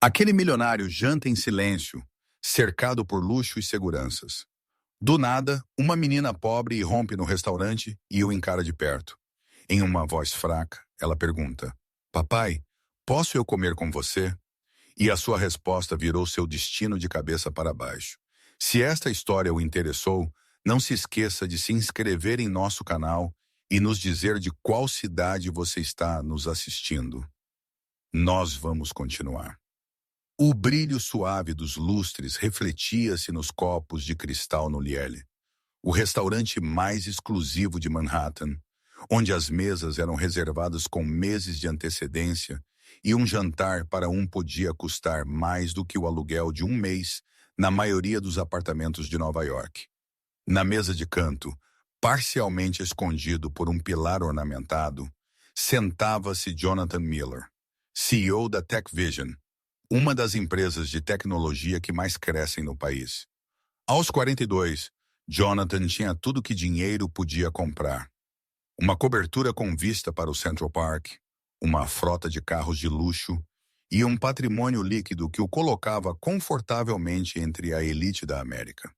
Aquele milionário janta em silêncio, cercado por luxo e seguranças. Do nada, uma menina pobre irrompe no restaurante e o encara de perto. Em uma voz fraca, ela pergunta: Papai, posso eu comer com você? E a sua resposta virou seu destino de cabeça para baixo. Se esta história o interessou, não se esqueça de se inscrever em nosso canal e nos dizer de qual cidade você está nos assistindo. Nós vamos continuar. O brilho suave dos lustres refletia-se nos copos de cristal no Liele, o restaurante mais exclusivo de Manhattan, onde as mesas eram reservadas com meses de antecedência e um jantar para um podia custar mais do que o aluguel de um mês na maioria dos apartamentos de Nova York. Na mesa de canto, parcialmente escondido por um pilar ornamentado, sentava-se Jonathan Miller, CEO da TechVision, uma das empresas de tecnologia que mais crescem no país. Aos 42, Jonathan tinha tudo que dinheiro podia comprar. Uma cobertura com vista para o Central Park, uma frota de carros de luxo e um patrimônio líquido que o colocava confortavelmente entre a elite da América.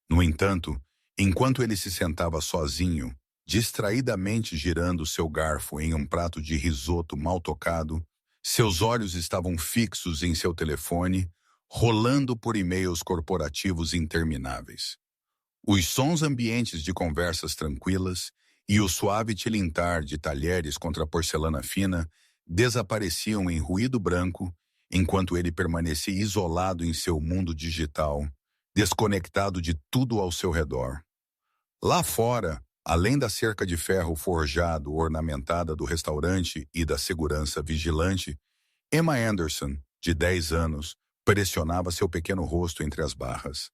No entanto, enquanto ele se sentava sozinho, distraidamente girando seu garfo em um prato de risoto mal tocado, seus olhos estavam fixos em seu telefone, rolando por e-mails corporativos intermináveis. Os sons ambientes de conversas tranquilas e o suave tilintar de talheres contra porcelana fina desapareciam em ruído branco, enquanto ele permanecia isolado em seu mundo digital, desconectado de tudo ao seu redor. Lá fora, além da cerca de ferro forjado ornamentada do restaurante e da segurança vigilante, Emma Anderson, de 10 anos, pressionava seu pequeno rosto entre as barras.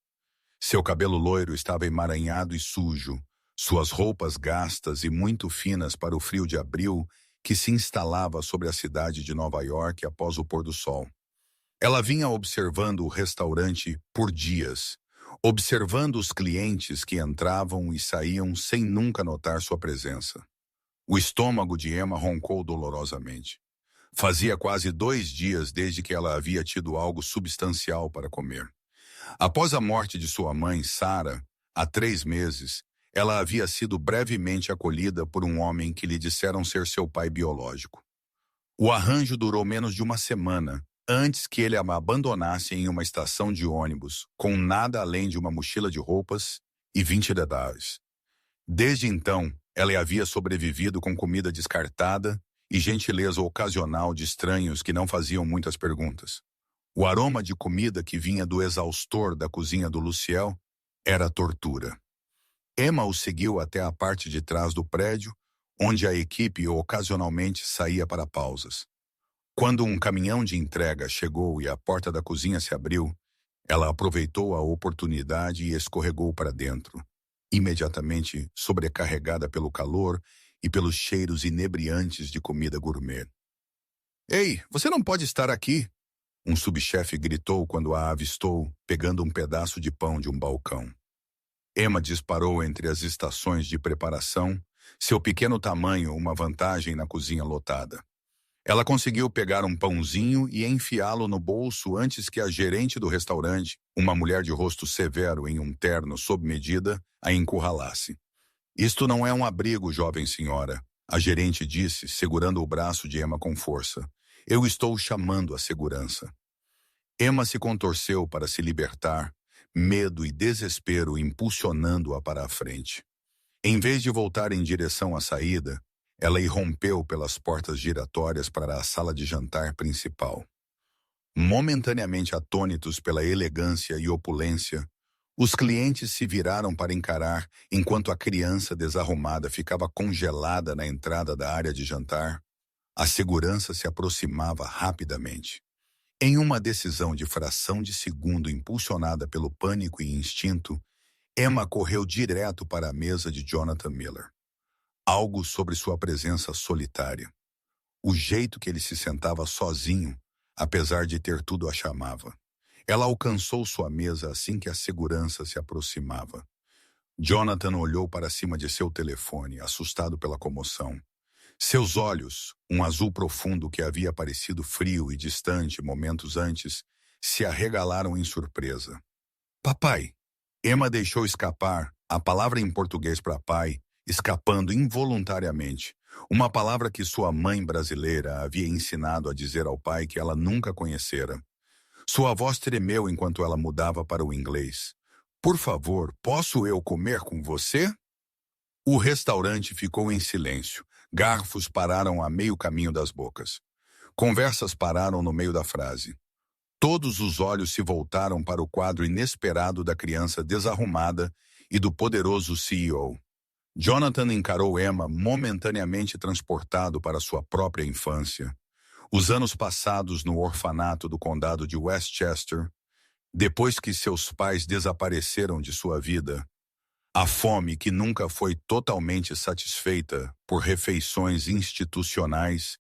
Seu cabelo loiro estava emaranhado e sujo, suas roupas gastas e muito finas para o frio de abril que se instalava sobre a cidade de Nova York após o pôr do sol. Ela vinha observando o restaurante por dias, observando os clientes que entravam e saíam sem nunca notar sua presença. O estômago de Emma roncou dolorosamente. Fazia quase 2 dias desde que ela havia tido algo substancial para comer. Após a morte de sua mãe, Sarah, há 3 meses, ela havia sido brevemente acolhida por um homem que lhe disseram ser seu pai biológico. O arranjo durou menos de uma semana, antes que ele a abandonasse em uma estação de ônibus, com nada além de uma mochila de roupas e $20. Desde então, ela havia sobrevivido com comida descartada e gentileza ocasional de estranhos que não faziam muitas perguntas. O aroma de comida que vinha do exaustor da cozinha do Luciel era tortura. Emma o seguiu até a parte de trás do prédio, onde a equipe ocasionalmente saía para pausas. Quando um caminhão de entrega chegou e a porta da cozinha se abriu, ela aproveitou a oportunidade e escorregou para dentro, imediatamente sobrecarregada pelo calor e pelos cheiros inebriantes de comida gourmet. "Ei, você não pode estar aqui!" Um subchefe gritou quando a avistou, pegando um pedaço de pão de um balcão. Emma disparou entre as estações de preparação, seu pequeno tamanho uma vantagem na cozinha lotada. Ela conseguiu pegar um pãozinho e enfiá-lo no bolso antes que a gerente do restaurante, uma mulher de rosto severo em um terno sob medida, a encurralasse. "Isto não é um abrigo, jovem senhora", a gerente disse, segurando o braço de Emma com força. "Eu estou chamando a segurança." Emma se contorceu para se libertar, medo e desespero impulsionando-a para a frente. Em vez de voltar em direção à saída, ela irrompeu pelas portas giratórias para a sala de jantar principal. Momentaneamente atônitos pela elegância e opulência, os clientes se viraram para encarar enquanto a criança desarrumada ficava congelada na entrada da área de jantar. A segurança se aproximava rapidamente. Em uma decisão de fração de segundo impulsionada pelo pânico e instinto, Emma correu direto para a mesa de Jonathan Miller. Algo sobre sua presença solitária. O jeito que ele se sentava sozinho, apesar de ter tudo a chamava. Ela alcançou sua mesa assim que a segurança se aproximava. Jonathan olhou para cima de seu telefone, assustado pela comoção. Seus olhos, um azul profundo que havia parecido frio e distante momentos antes, se arregalaram em surpresa. Papai! Emma deixou escapar a palavra em português para pai, escapando involuntariamente. Uma palavra que sua mãe brasileira havia ensinado a dizer ao pai que ela nunca conhecera. Sua voz tremeu enquanto ela mudava para o inglês. Por favor, posso eu comer com você? O restaurante ficou em silêncio. Garfos pararam a meio caminho das bocas. Conversas pararam no meio da frase. Todos os olhos se voltaram para o quadro inesperado da criança desarrumada e do poderoso CEO. Jonathan encarou Emma momentaneamente transportado para sua própria infância. Os anos passados no orfanato do condado de Westchester, depois que seus pais desapareceram de sua vida. A fome que nunca foi totalmente satisfeita por refeições institucionais,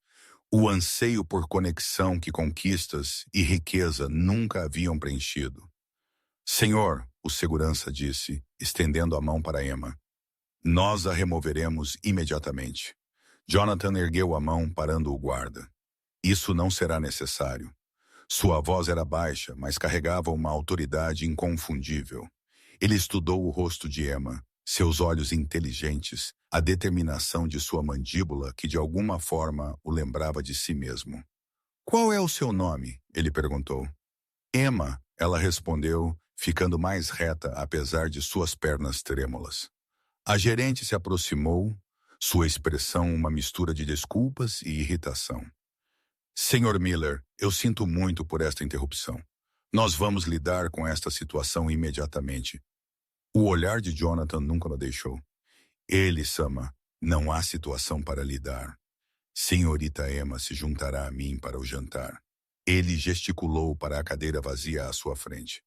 o anseio por conexão que conquistas e riqueza nunca haviam preenchido. Senhor, o segurança disse, estendendo a mão para Emma. Nós a removeremos imediatamente. Jonathan ergueu a mão, parando o guarda. Isso não será necessário. Sua voz era baixa, mas carregava uma autoridade inconfundível. Ele estudou o rosto de Emma, seus olhos inteligentes, a determinação de sua mandíbula que de alguma forma o lembrava de si mesmo. Qual é o seu nome? Ele perguntou. Emma, ela respondeu, ficando mais reta apesar de suas pernas trêmulas. A gerente se aproximou, sua expressão uma mistura de desculpas e irritação. Senhor Miller, eu sinto muito por esta interrupção. Nós vamos lidar com esta situação imediatamente. O olhar de Jonathan nunca o deixou. Ele, Sama, não há situação para lidar. Senhorita Emma se juntará a mim para o jantar. Ele gesticulou para a cadeira vazia à sua frente.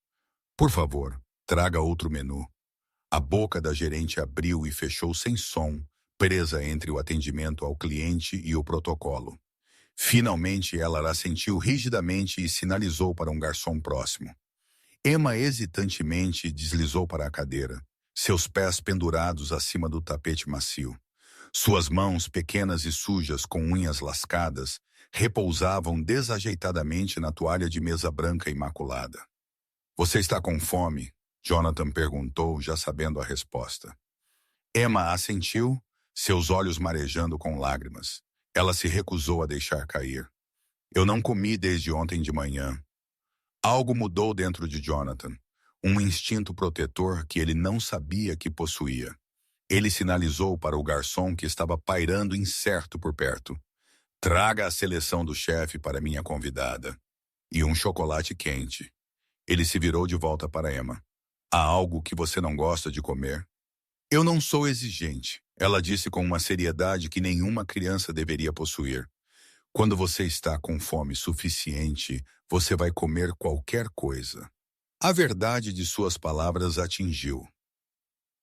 Por favor, traga outro menu. A boca da gerente abriu e fechou sem som, presa entre o atendimento ao cliente e o protocolo. Finalmente ela assentiu rigidamente e sinalizou para um garçom próximo. Emma hesitantemente deslizou para a cadeira, seus pés pendurados acima do tapete macio. Suas mãos, pequenas e sujas com unhas lascadas, repousavam desajeitadamente na toalha de mesa branca imaculada. Você está com fome? Jonathan perguntou, já sabendo a resposta. Emma assentiu, seus olhos marejando com lágrimas. Ela se recusou a deixar cair. Eu não comi desde ontem de manhã. Algo mudou dentro de Jonathan, um instinto protetor que ele não sabia que possuía. Ele sinalizou para o garçom que estava pairando incerto por perto. Traga a seleção do chefe para minha convidada. E um chocolate quente. Ele se virou de volta para Emma. Há algo que você não gosta de comer? Eu não sou exigente, ela disse com uma seriedade que nenhuma criança deveria possuir. Quando você está com fome suficiente, você vai comer qualquer coisa. A verdade de suas palavras atingiu.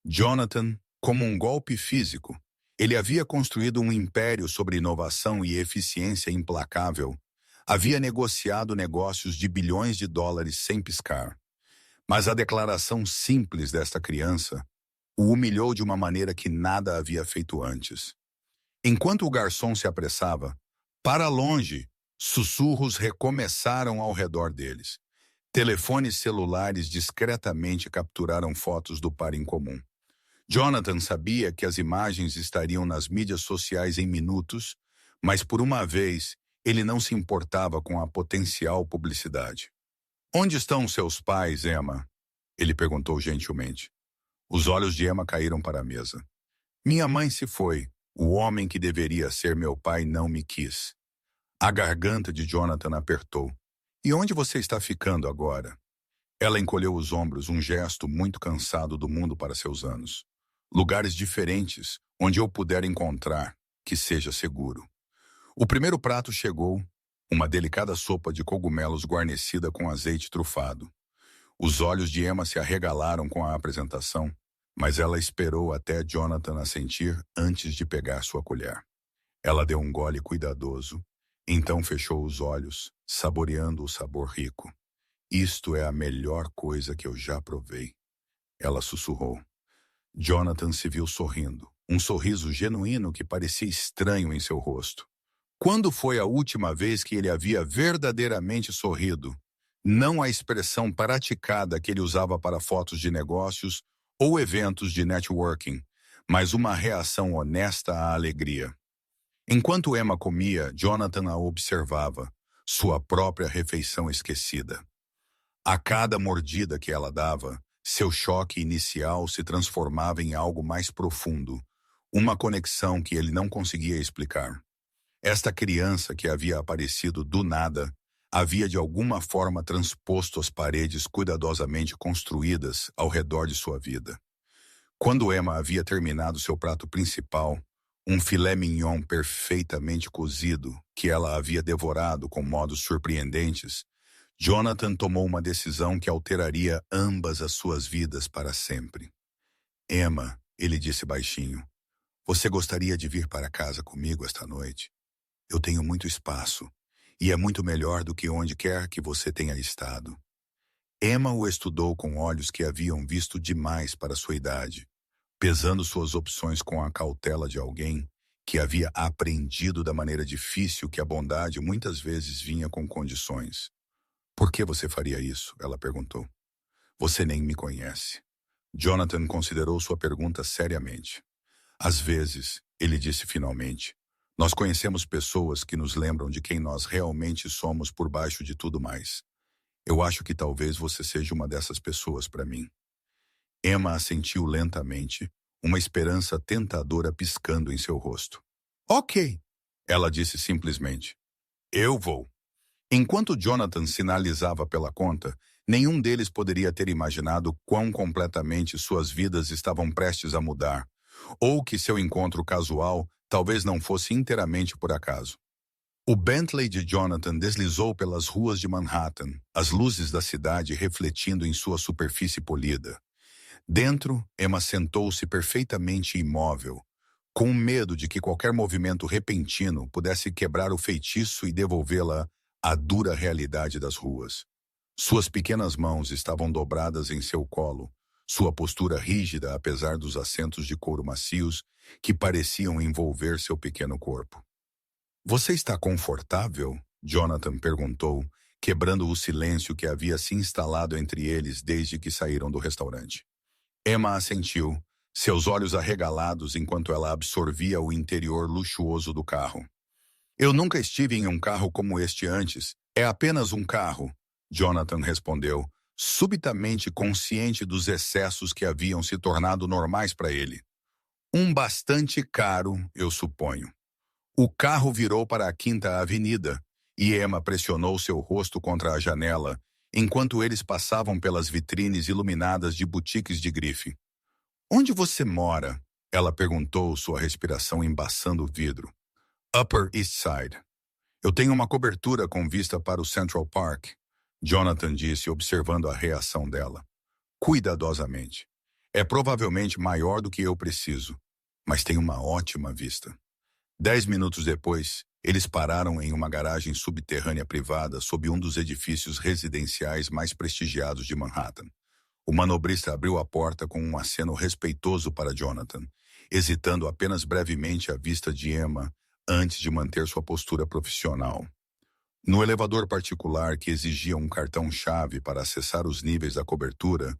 Jonathan, como um golpe físico, ele havia construído um império sobre inovação e eficiência implacável. Havia negociado negócios de bilhões de dólares sem piscar. Mas a declaração simples desta criança o humilhou de uma maneira que nada havia feito antes. Enquanto o garçom se apressava, para longe, sussurros recomeçaram ao redor deles. Telefones celulares discretamente capturaram fotos do par em comum. Jonathan sabia que as imagens estariam nas mídias sociais em minutos, mas por uma vez ele não se importava com a potencial publicidade. Onde estão seus pais, Emma? Ele perguntou gentilmente. Os olhos de Emma caíram para a mesa. Minha mãe se foi. O homem que deveria ser meu pai não me quis. A garganta de Jonathan apertou. E onde você está ficando agora? Ela encolheu os ombros, um gesto muito cansado do mundo para seus anos. Lugares diferentes, onde eu puder encontrar, que seja seguro. O primeiro prato chegou, uma delicada sopa de cogumelos guarnecida com azeite trufado. Os olhos de Emma se arregalaram com a apresentação, mas ela esperou até Jonathan assentir antes de pegar sua colher. Ela deu um gole cuidadoso, então fechou os olhos, saboreando o sabor rico. Isto é a melhor coisa que eu já provei. Ela sussurrou. Jonathan se viu sorrindo, um sorriso genuíno que parecia estranho em seu rosto. Quando foi a última vez que ele havia verdadeiramente sorrido? Não a expressão praticada que ele usava para fotos de negócios ou eventos de networking, mas uma reação honesta à alegria. Enquanto Emma comia, Jonathan a observava, sua própria refeição esquecida. A cada mordida que ela dava, seu choque inicial se transformava em algo mais profundo, uma conexão que ele não conseguia explicar. Esta criança que havia aparecido do nada havia de alguma forma transposto as paredes cuidadosamente construídas ao redor de sua vida. Quando Emma havia terminado seu prato principal, um filé mignon perfeitamente cozido, que ela havia devorado com modos surpreendentes, Jonathan tomou uma decisão que alteraria ambas as suas vidas para sempre. Emma, ele disse baixinho, você gostaria de vir para casa comigo esta noite? Eu tenho muito espaço, e é muito melhor do que onde quer que você tenha estado. Emma o estudou com olhos que haviam visto demais para sua idade, pesando suas opções com a cautela de alguém que havia aprendido da maneira difícil que a bondade muitas vezes vinha com condições. Por que você faria isso? Ela perguntou. Você nem me conhece. Jonathan considerou sua pergunta seriamente. Às vezes, ele disse finalmente, nós conhecemos pessoas que nos lembram de quem nós realmente somos por baixo de tudo mais. Eu acho que talvez você seja uma dessas pessoas para mim. Emma assentiu lentamente, uma esperança tentadora piscando em seu rosto. Ok, ela disse simplesmente. Eu vou. Enquanto Jonathan sinalizava pela conta, nenhum deles poderia ter imaginado quão completamente suas vidas estavam prestes a mudar, ou que seu encontro casual talvez não fosse inteiramente por acaso. O Bentley de Jonathan deslizou pelas ruas de Manhattan, as luzes da cidade refletindo em sua superfície polida. Dentro, Emma sentou-se perfeitamente imóvel, com medo de que qualquer movimento repentino pudesse quebrar o feitiço e devolvê-la à dura realidade das ruas. Suas pequenas mãos estavam dobradas em seu colo, sua postura rígida apesar dos assentos de couro macios que pareciam envolver seu pequeno corpo. Você está confortável? Jonathan perguntou, quebrando o silêncio que havia se instalado entre eles desde que saíram do restaurante. Emma assentiu, seus olhos arregalados enquanto ela absorvia o interior luxuoso do carro. Eu nunca estive em um carro como este antes. É apenas um carro, Jonathan respondeu, subitamente consciente dos excessos que haviam se tornado normais para ele. Um bastante caro, eu suponho. O carro virou para a Quinta Avenida e Emma pressionou seu rosto contra a janela enquanto eles passavam pelas vitrines iluminadas de boutiques de grife. Onde você mora? Ela perguntou, sua respiração embaçando o vidro. Upper East Side. Eu tenho uma cobertura com vista para o Central Park, Jonathan disse, observando a reação dela. Cuidadosamente. É provavelmente maior do que eu preciso, mas tem uma ótima vista. 10 minutos depois, eles pararam em uma garagem subterrânea privada sob um dos edifícios residenciais mais prestigiados de Manhattan. O manobrista abriu a porta com um aceno respeitoso para Jonathan, hesitando apenas brevemente à vista de Emma antes de manter sua postura profissional. No elevador particular que exigia um cartão-chave para acessar os níveis da cobertura,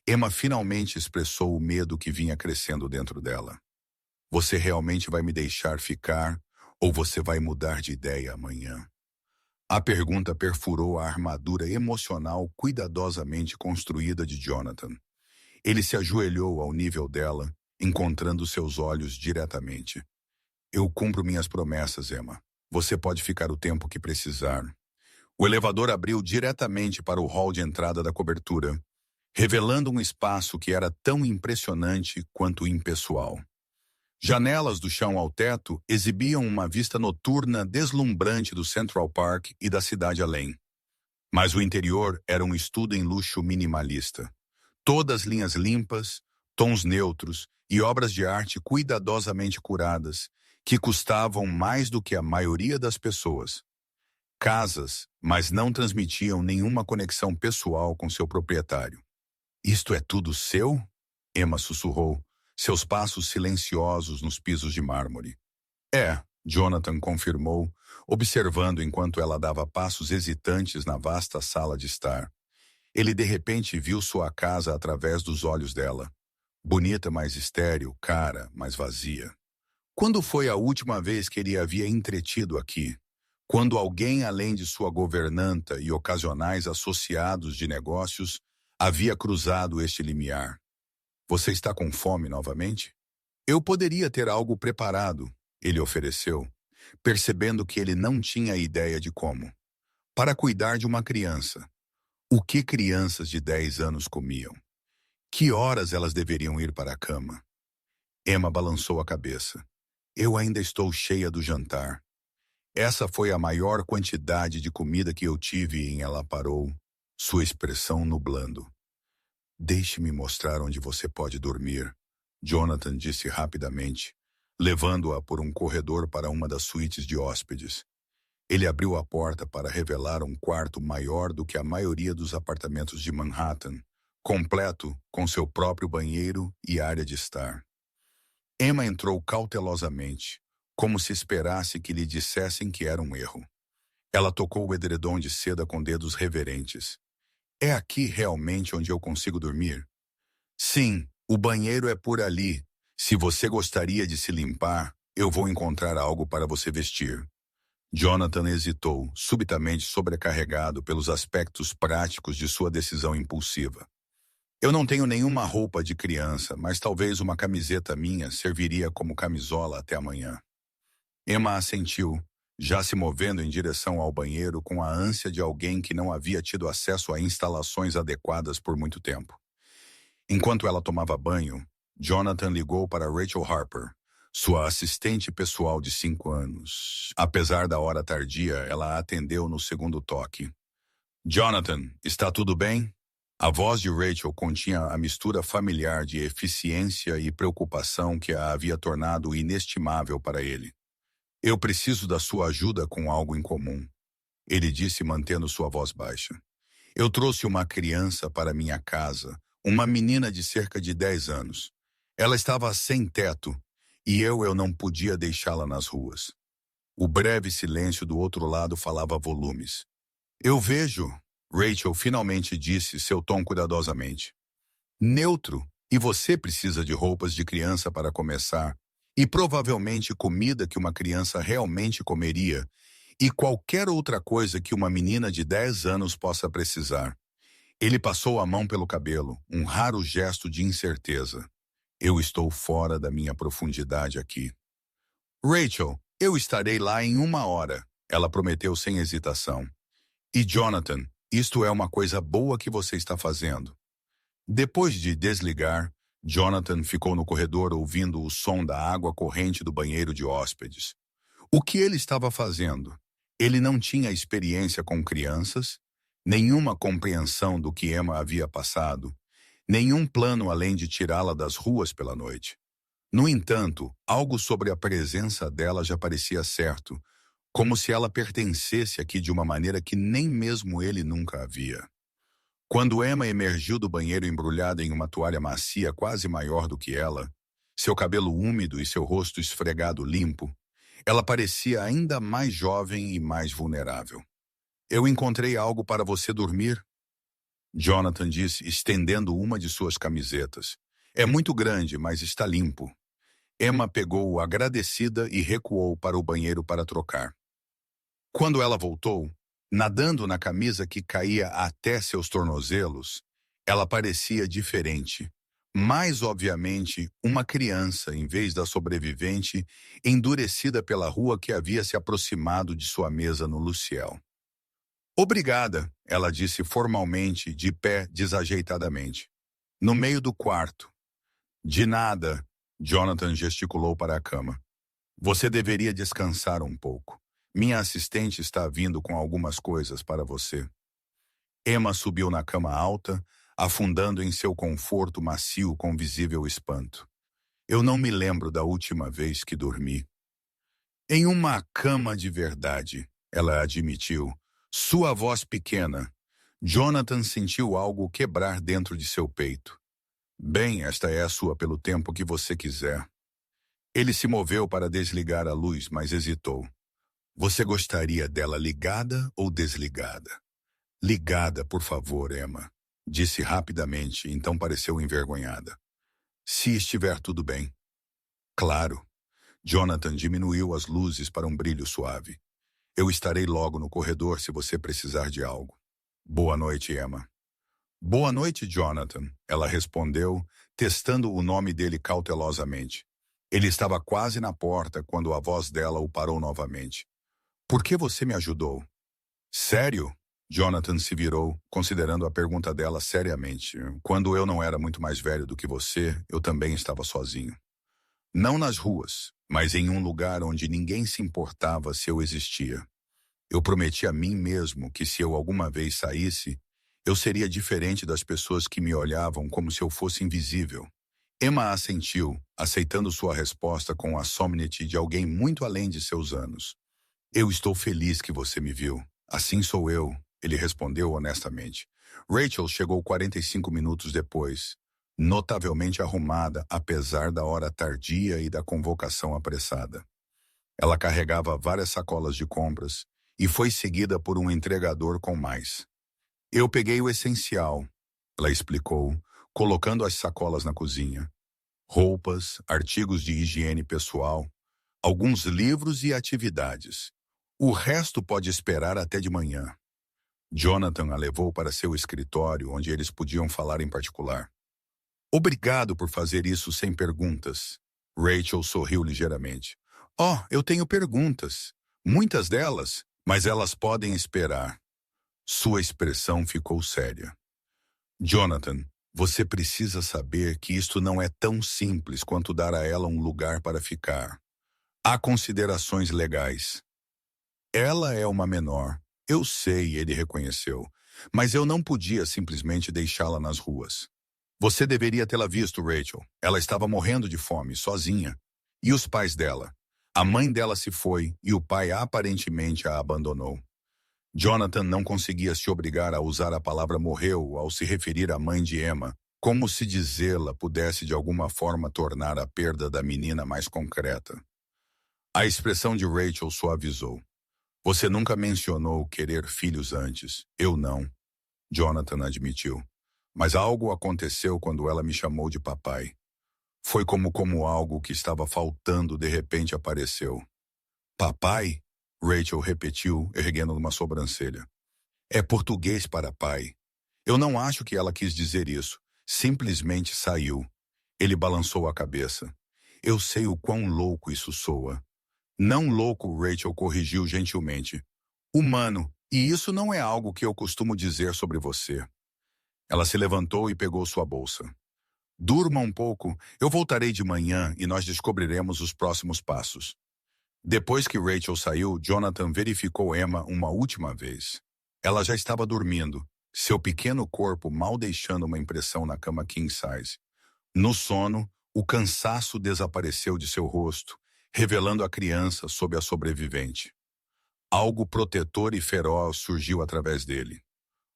Emma finalmente expressou o medo que vinha crescendo dentro dela. Você realmente vai me deixar ficar ou você vai mudar de ideia amanhã? A pergunta perfurou a armadura emocional cuidadosamente construída de Jonathan. Ele se ajoelhou ao nível dela, encontrando seus olhos diretamente. Eu cumpro minhas promessas, Emma. Você pode ficar o tempo que precisar. O elevador abriu diretamente para o hall de entrada da cobertura, revelando um espaço que era tão impressionante quanto impessoal. Janelas do chão ao teto exibiam uma vista noturna deslumbrante do Central Park e da cidade além. Mas o interior era um estudo em luxo minimalista. Todas linhas limpas, tons neutros e obras de arte cuidadosamente curadas, que custavam mais do que a maioria das pessoas. Casas, mas não transmitiam nenhuma conexão pessoal com seu proprietário. Isto é tudo seu? Emma sussurrou, seus passos silenciosos nos pisos de mármore. É, Jonathan confirmou, observando enquanto ela dava passos hesitantes na vasta sala de estar. Ele de repente viu sua casa através dos olhos dela. Bonita, mas estéril, cara, mas vazia. Quando foi a última vez que ele havia entretido aqui? Quando alguém além de sua governanta e ocasionais associados de negócios havia cruzado este limiar? Você está com fome novamente? Eu poderia ter algo preparado, ele ofereceu, percebendo que ele não tinha ideia de como. Para cuidar de uma criança. O que crianças de 10 anos comiam? Que horas elas deveriam ir para a cama? Emma balançou a cabeça. Eu ainda estou cheia do jantar. Essa foi a maior quantidade de comida que eu tive e ela parou, sua expressão nublando. Deixe-me mostrar onde você pode dormir, Jonathan disse rapidamente, levando-a por um corredor para uma das suítes de hóspedes. Ele abriu a porta para revelar um quarto maior do que a maioria dos apartamentos de Manhattan, completo com seu próprio banheiro e área de estar. Emma entrou cautelosamente, como se esperasse que lhe dissessem que era um erro. Ela tocou o edredom de seda com dedos reverentes. É aqui realmente onde eu consigo dormir? Sim, o banheiro é por ali. Se você gostaria de se limpar, eu vou encontrar algo para você vestir. Jonathan hesitou, subitamente sobrecarregado pelos aspectos práticos de sua decisão impulsiva. Eu não tenho nenhuma roupa de criança, mas talvez uma camiseta minha serviria como camisola até amanhã. Emma assentiu, já se movendo em direção ao banheiro com a ânsia de alguém que não havia tido acesso a instalações adequadas por muito tempo. Enquanto ela tomava banho, Jonathan ligou para Rachel Harper, sua assistente pessoal de 5 anos. Apesar da hora tardia, ela a atendeu no segundo toque. Jonathan, está tudo bem? A voz de Rachel continha a mistura familiar de eficiência e preocupação que a havia tornado inestimável para ele. Eu preciso da sua ajuda com algo em comum, ele disse mantendo sua voz baixa. Eu trouxe uma criança para minha casa, uma menina de cerca de 10 anos. Ela estava sem teto e eu não podia deixá-la nas ruas. O breve silêncio do outro lado falava volumes. Eu vejo, Rachel finalmente disse, seu tom cuidadosamente. Neutro, e você precisa de roupas de criança para começar, e provavelmente comida que uma criança realmente comeria, e qualquer outra coisa que uma menina de 10 anos possa precisar. Ele passou a mão pelo cabelo, um raro gesto de incerteza. Eu estou fora da minha profundidade aqui. Rachel, eu estarei lá em 1 hora, ela prometeu sem hesitação. E Jonathan, isto é uma coisa boa que você está fazendo. Depois de desligar, Jonathan ficou no corredor ouvindo o som da água corrente do banheiro de hóspedes. O que ele estava fazendo? Ele não tinha experiência com crianças, nenhuma compreensão do que Emma havia passado, nenhum plano além de tirá-la das ruas pela noite. No entanto, algo sobre a presença dela já parecia certo, como se ela pertencesse aqui de uma maneira que nem mesmo ele nunca havia. Quando Emma emergiu do banheiro embrulhada em uma toalha macia quase maior do que ela, seu cabelo úmido e seu rosto esfregado limpo, ela parecia ainda mais jovem e mais vulnerável. Eu encontrei algo para você dormir, Jonathan disse, estendendo uma de suas camisetas. É muito grande, mas está limpo. Emma pegou-o agradecida e recuou para o banheiro para trocar. Quando ela voltou, nadando na camisa que caía até seus tornozelos, ela parecia diferente. Mais obviamente, uma criança em vez da sobrevivente, endurecida pela rua que havia se aproximado de sua mesa no Luciel. Obrigada, ela disse formalmente, de pé desajeitadamente. No meio do quarto. De nada, Jonathan gesticulou para a cama. Você deveria descansar um pouco. Minha assistente está vindo com algumas coisas para você. Emma subiu na cama alta, afundando em seu conforto macio com visível espanto. Eu não me lembro da última vez que dormi. Em uma cama de verdade, ela admitiu, sua voz pequena. Jonathan sentiu algo quebrar dentro de seu peito. Bem, esta é a sua pelo tempo que você quiser. Ele se moveu para desligar a luz, mas hesitou. Você gostaria dela ligada ou desligada? Ligada, por favor, Emma. Disse rapidamente, então pareceu envergonhada. Se estiver tudo bem. Claro. Jonathan diminuiu as luzes para um brilho suave. Eu estarei logo no corredor se você precisar de algo. Boa noite, Emma. Boa noite, Jonathan, ela respondeu, testando o nome dele cautelosamente. Ele estava quase na porta quando a voz dela o parou novamente. Por que você me ajudou? Sério? Jonathan se virou, considerando a pergunta dela seriamente. Quando eu não era muito mais velho do que você, eu também estava sozinho. Não nas ruas, mas em um lugar onde ninguém se importava se eu existia. Eu prometi a mim mesmo que se eu alguma vez saísse, eu seria diferente das pessoas que me olhavam como se eu fosse invisível. Emma assentiu, aceitando sua resposta com a solemnidade de alguém muito além de seus anos. Eu estou feliz que você me viu. Assim sou eu, ele respondeu honestamente. Rachel chegou 45 minutos depois, notavelmente arrumada apesar da hora tardia e da convocação apressada. Ela carregava várias sacolas de compras e foi seguida por um entregador com mais. Eu peguei o essencial, ela explicou, colocando as sacolas na cozinha. Roupas, artigos de higiene pessoal, alguns livros e atividades. O resto pode esperar até de manhã. Jonathan a levou para seu escritório, onde eles podiam falar em particular. Obrigado por fazer isso sem perguntas. Rachel sorriu ligeiramente. Oh, eu tenho perguntas. Muitas delas, mas elas podem esperar. Sua expressão ficou séria. Jonathan, você precisa saber que isto não é tão simples quanto dar a ela um lugar para ficar. Há considerações legais. Ela é uma menor. Eu sei, ele reconheceu. Mas eu não podia simplesmente deixá-la nas ruas. Você deveria tê-la visto, Rachel. Ela estava morrendo de fome, sozinha. E os pais dela? A mãe dela se foi e o pai aparentemente a abandonou. Jonathan não conseguia se obrigar a usar a palavra morreu ao se referir à mãe de Emma, como se dizê-la pudesse de alguma forma tornar a perda da menina mais concreta. A expressão de Rachel suavizou. Você nunca mencionou querer filhos antes. Eu não. Jonathan admitiu. Mas algo aconteceu quando ela me chamou de papai. Foi como algo que estava faltando de repente apareceu. Papai? Rachel repetiu, erguendo uma sobrancelha. É português para pai. Eu não acho que ela quis dizer isso. Simplesmente saiu. Ele balançou a cabeça. Eu sei o quão louco isso soa. Não louco, Rachel corrigiu gentilmente. Humano, e isso não é algo que eu costumo dizer sobre você. Ela se levantou e pegou sua bolsa. Durma um pouco, eu voltarei de manhã e nós descobriremos os próximos passos. Depois que Rachel saiu, Jonathan verificou Emma uma última vez. Ela já estava dormindo, seu pequeno corpo mal deixando uma impressão na cama king size. No sono, o cansaço desapareceu de seu rosto, revelando a criança sob a sobrevivente. Algo protetor e feroz surgiu através dele.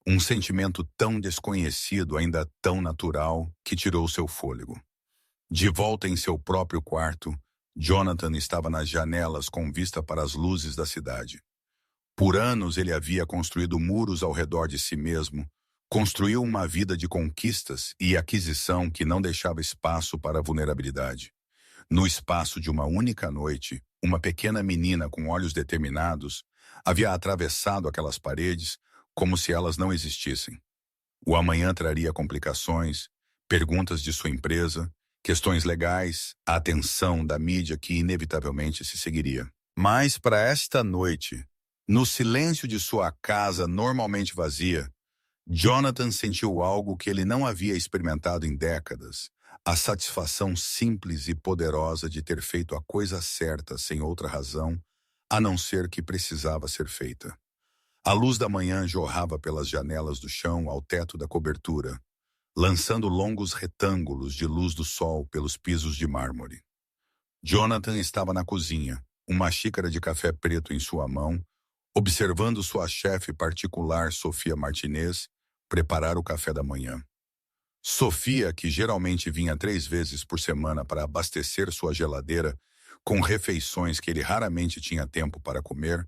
Um sentimento tão desconhecido, ainda tão natural, que tirou seu fôlego. De volta em seu próprio quarto, Jonathan estava nas janelas com vista para as luzes da cidade. Por anos ele havia construído muros ao redor de si mesmo, construiu uma vida de conquistas e aquisição que não deixava espaço para a vulnerabilidade. No espaço de uma única noite, uma pequena menina com olhos determinados havia atravessado aquelas paredes como se elas não existissem. O amanhã traria complicações, perguntas de sua empresa, questões legais, a atenção da mídia que inevitavelmente se seguiria. Mas para esta noite, no silêncio de sua casa normalmente vazia, Jonathan sentiu algo que ele não havia experimentado em décadas, a satisfação simples e poderosa de ter feito a coisa certa sem outra razão, a não ser que precisava ser feita. A luz da manhã jorrava pelas janelas do chão ao teto da cobertura, lançando longos retângulos de luz do sol pelos pisos de mármore. Jonathan estava na cozinha, uma xícara de café preto em sua mão, observando sua chefe particular, Sofia Martinez, preparar o café da manhã. Sofia, que geralmente vinha 3 vezes por semana para abastecer sua geladeira com refeições que ele raramente tinha tempo para comer,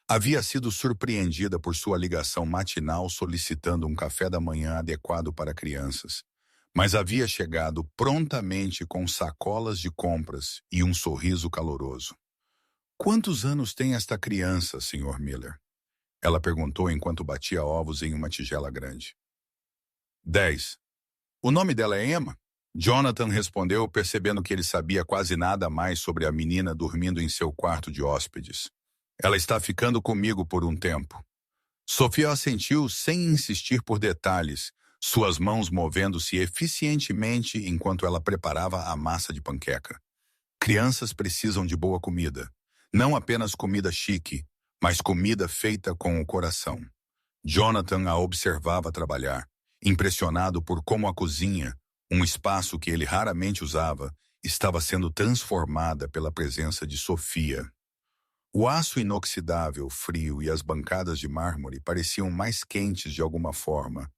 havia sido surpreendida por sua ligação matinal solicitando um café da manhã adequado para crianças, mas havia chegado prontamente com sacolas de compras e um sorriso caloroso. "Quantos anos tem esta criança, Sr. Miller?" Ela perguntou enquanto batia ovos em uma tigela grande. 10. "O nome dela é Emma?" Jonathan respondeu, percebendo que ele sabia quase nada mais sobre a menina dormindo em seu quarto de hóspedes. "Ela está ficando comigo por um tempo." Sofia assentiu sem insistir por detalhes, suas mãos movendo-se eficientemente enquanto ela preparava a massa de panqueca. Crianças precisam de boa comida. Não apenas comida chique, mas comida feita com o coração. Jonathan a observava trabalhar, impressionado por como a cozinha, um espaço que ele raramente usava, estava sendo transformada pela presença de Sofia. O aço inoxidável, frio e as bancadas de mármore pareciam mais quentes de alguma forma,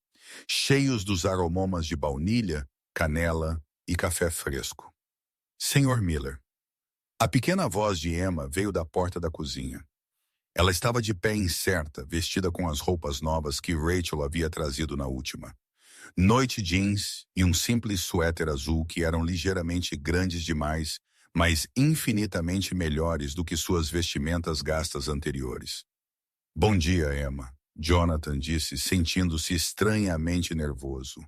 cheios dos aromas de baunilha, canela e café fresco. "Sr. Miller." A pequena voz de Emma veio da porta da cozinha. Ela estava de pé incerta, vestida com as roupas novas que Rachel havia trazido na última. Noite jeans e um simples suéter azul que eram ligeiramente grandes demais, mas infinitamente melhores do que suas vestimentas gastas anteriores. "Bom dia, Emma," Jonathan disse, sentindo-se estranhamente nervoso.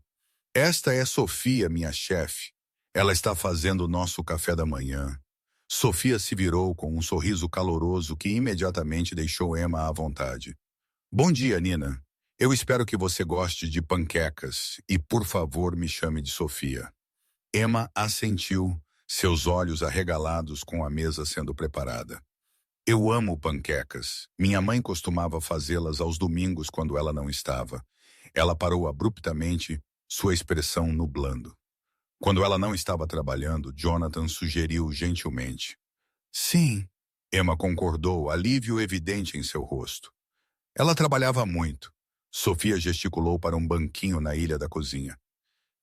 "Esta é Sofia, minha chefe. Ela está fazendo o nosso café da manhã." Sofia se virou com um sorriso caloroso que imediatamente deixou Emma à vontade. "Bom dia, Nina. Eu espero que você goste de panquecas e, por favor, me chame de Sofia." Emma assentiu, seus olhos arregalados com a mesa sendo preparada. "Eu amo panquecas. Minha mãe costumava fazê-las aos domingos quando ela não estava." Ela parou abruptamente, sua expressão nublando. Quando ela não estava trabalhando, Jonathan sugeriu gentilmente. "Sim." Emma concordou, alívio evidente em seu rosto. Ela trabalhava muito. Sofia gesticulou para um banquinho na ilha da cozinha.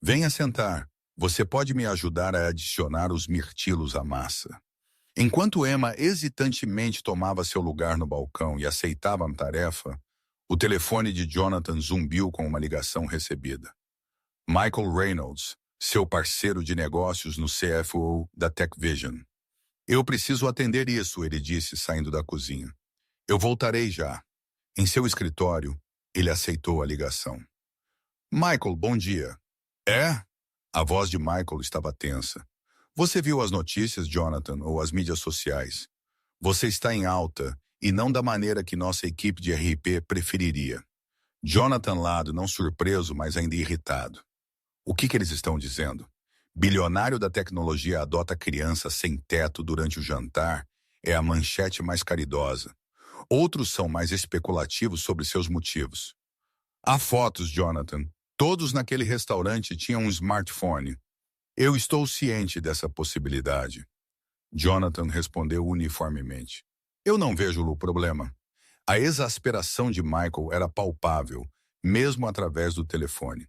"Venha sentar. Você pode me ajudar a adicionar os mirtilos à massa." Enquanto Emma hesitantemente tomava seu lugar no balcão e aceitava a tarefa, o telefone de Jonathan zumbiu com uma ligação recebida. Michael Reynolds, seu parceiro de negócios no CFO da TechVision. "Eu preciso atender isso," ele disse, saindo da cozinha. "Eu voltarei já." Em seu escritório, ele aceitou a ligação. "Michael, bom dia." "É?" A voz de Michael estava tensa. "Você viu as notícias, Jonathan, ou as mídias sociais? Você está em alta, e não da maneira que nossa equipe de RP preferiria." Jonathan lado, não surpreso, mas ainda irritado. "O que eles estão dizendo? Bilionário da tecnologia adota criança sem teto durante o jantar é a manchete mais caridosa. Outros são mais especulativos sobre seus motivos." "Há fotos, Jonathan. Todos naquele restaurante tinham um smartphone." "Eu estou ciente dessa possibilidade." Jonathan respondeu uniformemente. "Eu não vejo o problema." A exasperação de Michael era palpável, mesmo através do telefone.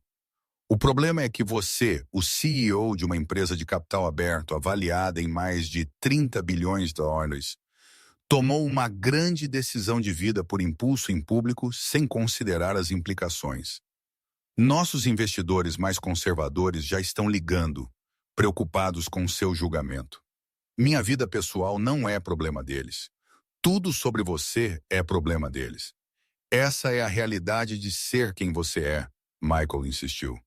"O problema é que você, o CEO de uma empresa de capital aberto avaliada em mais de 30 bilhões de dólares, tomou uma grande decisão de vida por impulso em público sem considerar as implicações. Nossos investidores mais conservadores já estão ligando, preocupados com seu julgamento. Minha vida pessoal não é problema deles. Tudo sobre você é problema deles. Essa é a realidade de ser quem você é," Michael insistiu.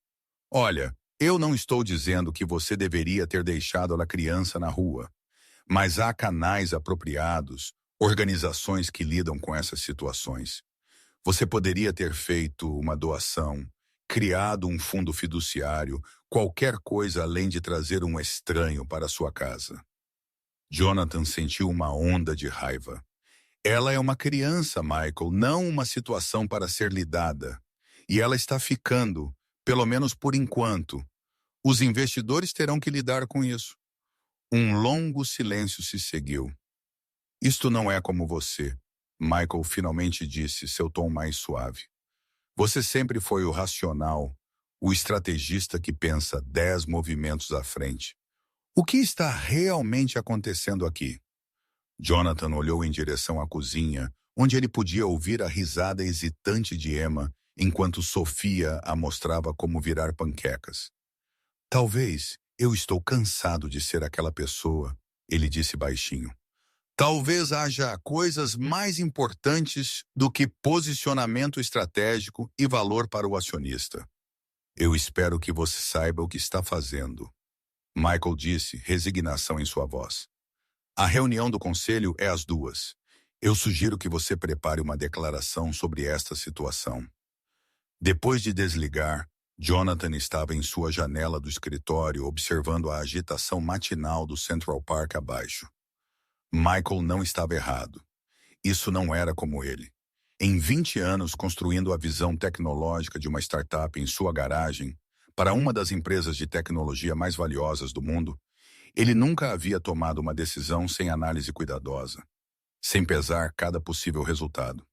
"Olha, eu não estou dizendo que você deveria ter deixado a criança na rua, mas há canais apropriados, organizações que lidam com essas situações. Você poderia ter feito uma doação, criado um fundo fiduciário, qualquer coisa além de trazer um estranho para sua casa." Jonathan sentiu uma onda de raiva. "Ela é uma criança, Michael, não uma situação para ser lidada. E ela está ficando, pelo menos por enquanto. Os investidores terão que lidar com isso." Um longo silêncio se seguiu. "Isto não é como você," Michael finalmente disse, seu tom mais suave. "Você sempre foi o racional, o estrategista que pensa 10 movimentos à frente. O que está realmente acontecendo aqui? Jonathan olhou em direção à cozinha, onde ele podia ouvir a risada hesitante de Emma, enquanto Sofia a mostrava como virar panquecas. Talvez eu estou cansado de ser aquela pessoa, ele disse baixinho. Talvez haja coisas mais importantes do que posicionamento estratégico e valor para o acionista. Eu espero que você saiba o que está fazendo. Michael disse, resignação em sua voz. A reunião do conselho é às 2. Eu sugiro que você prepare uma declaração sobre esta situação. Depois de desligar, Jonathan estava em sua janela do escritório observando a agitação matinal do Central Park abaixo. Michael não estava errado. Isso não era como ele. Em 20 anos construindo a visão tecnológica de uma startup em sua garagem, para uma das empresas de tecnologia mais valiosas do mundo, ele nunca havia tomado uma decisão sem análise cuidadosa, sem pesar cada possível resultado.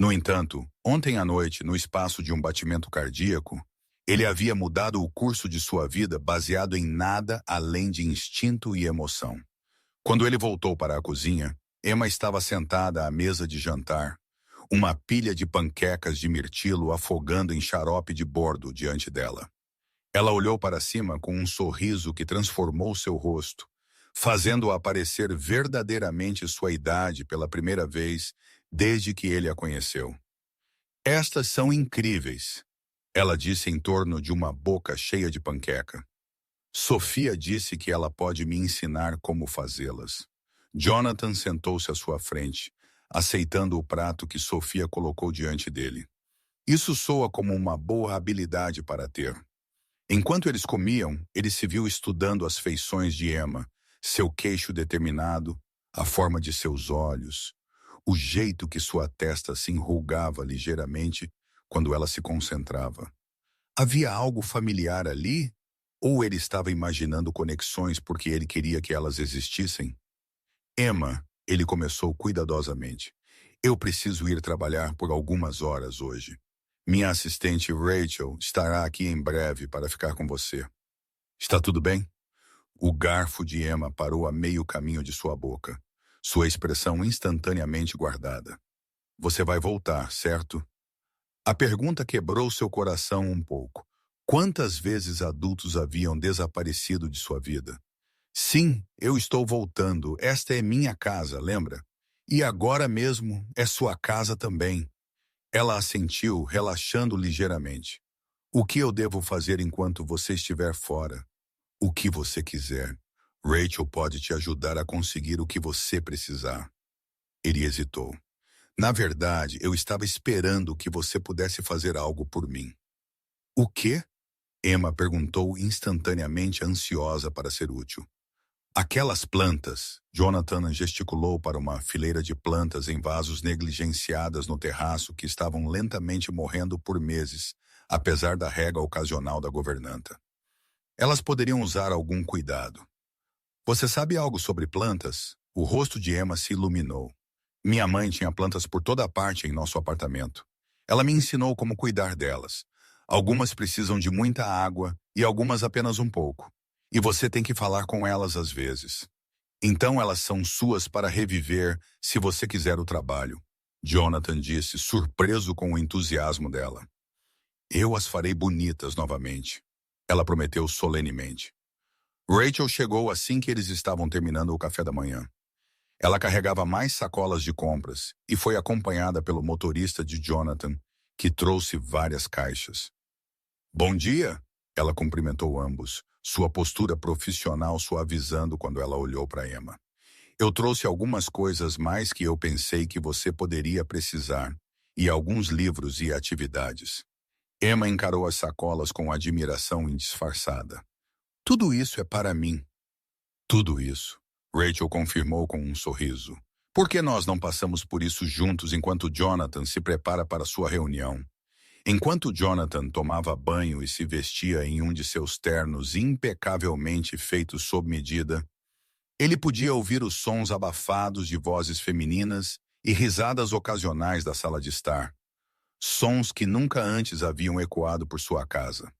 No entanto, ontem à noite, no espaço de um batimento cardíaco, ele havia mudado o curso de sua vida baseado em nada além de instinto e emoção. Quando ele voltou para a cozinha, Emma estava sentada à mesa de jantar, uma pilha de panquecas de mirtilo afogando em xarope de bordo diante dela. Ela olhou para cima com um sorriso que transformou seu rosto, fazendo-a aparecer verdadeiramente sua idade pela primeira vez desde que ele a conheceu. Estas são incríveis, ela disse em torno de uma boca cheia de panqueca. Sofia disse que ela pode me ensinar como fazê-las. Jonathan sentou-se à sua frente, aceitando o prato que Sofia colocou diante dele. Isso soa como uma boa habilidade para ter. Enquanto eles comiam, ele se viu estudando as feições de Emma, seu queixo determinado, a forma de seus olhos, o jeito que sua testa se enrugava ligeiramente quando ela se concentrava. Havia algo familiar ali? Ou ele estava imaginando conexões porque ele queria que elas existissem? Emma, ele começou cuidadosamente. Eu preciso ir trabalhar por algumas horas hoje. Minha assistente Rachel estará aqui em breve para ficar com você. Está tudo bem? O garfo de Emma parou a meio caminho de sua boca, sua expressão instantaneamente guardada. Você vai voltar, certo? A pergunta quebrou seu coração um pouco. Quantas vezes adultos haviam desaparecido de sua vida? Sim, eu estou voltando. Esta é minha casa, lembra? E agora mesmo é sua casa também. Ela assentiu, relaxando ligeiramente. O que eu devo fazer enquanto você estiver fora? O que você quiser. Rachel pode te ajudar a conseguir o que você precisar. Ele hesitou. Na verdade, eu estava esperando que você pudesse fazer algo por mim. O quê? Emma perguntou instantaneamente ansiosa para ser útil. Aquelas plantas, Jonathan gesticulou para uma fileira de plantas em vasos negligenciadas no terraço que estavam lentamente morrendo por meses, apesar da rega ocasional da governanta. Elas poderiam usar algum cuidado. Você sabe algo sobre plantas? O rosto de Emma se iluminou. Minha mãe tinha plantas por toda parte em nosso apartamento. Ela me ensinou como cuidar delas. Algumas precisam de muita água e algumas apenas um pouco. E você tem que falar com elas às vezes. Então elas são suas para reviver se você quiser o trabalho. Jonathan disse, surpreso com o entusiasmo dela. Eu as farei bonitas novamente. Ela prometeu solenemente. Rachel chegou assim que eles estavam terminando o café da manhã. Ela carregava mais sacolas de compras e foi acompanhada pelo motorista de Jonathan, que trouxe várias caixas. Bom dia, ela cumprimentou ambos, sua postura profissional suavizando quando ela olhou para Emma. Eu trouxe algumas coisas mais que eu pensei que você poderia precisar, e alguns livros e atividades. Emma encarou as sacolas com admiração indisfarçada. Tudo isso é para mim. Tudo isso, Rachel confirmou com um sorriso. Por que nós não passamos por isso juntos enquanto Jonathan se prepara para sua reunião? Enquanto Jonathan tomava banho e se vestia em um de seus ternos impecavelmente feitos sob medida, ele podia ouvir os sons abafados de vozes femininas e risadas ocasionais da sala de estar. Sons que nunca antes haviam ecoado por sua casa.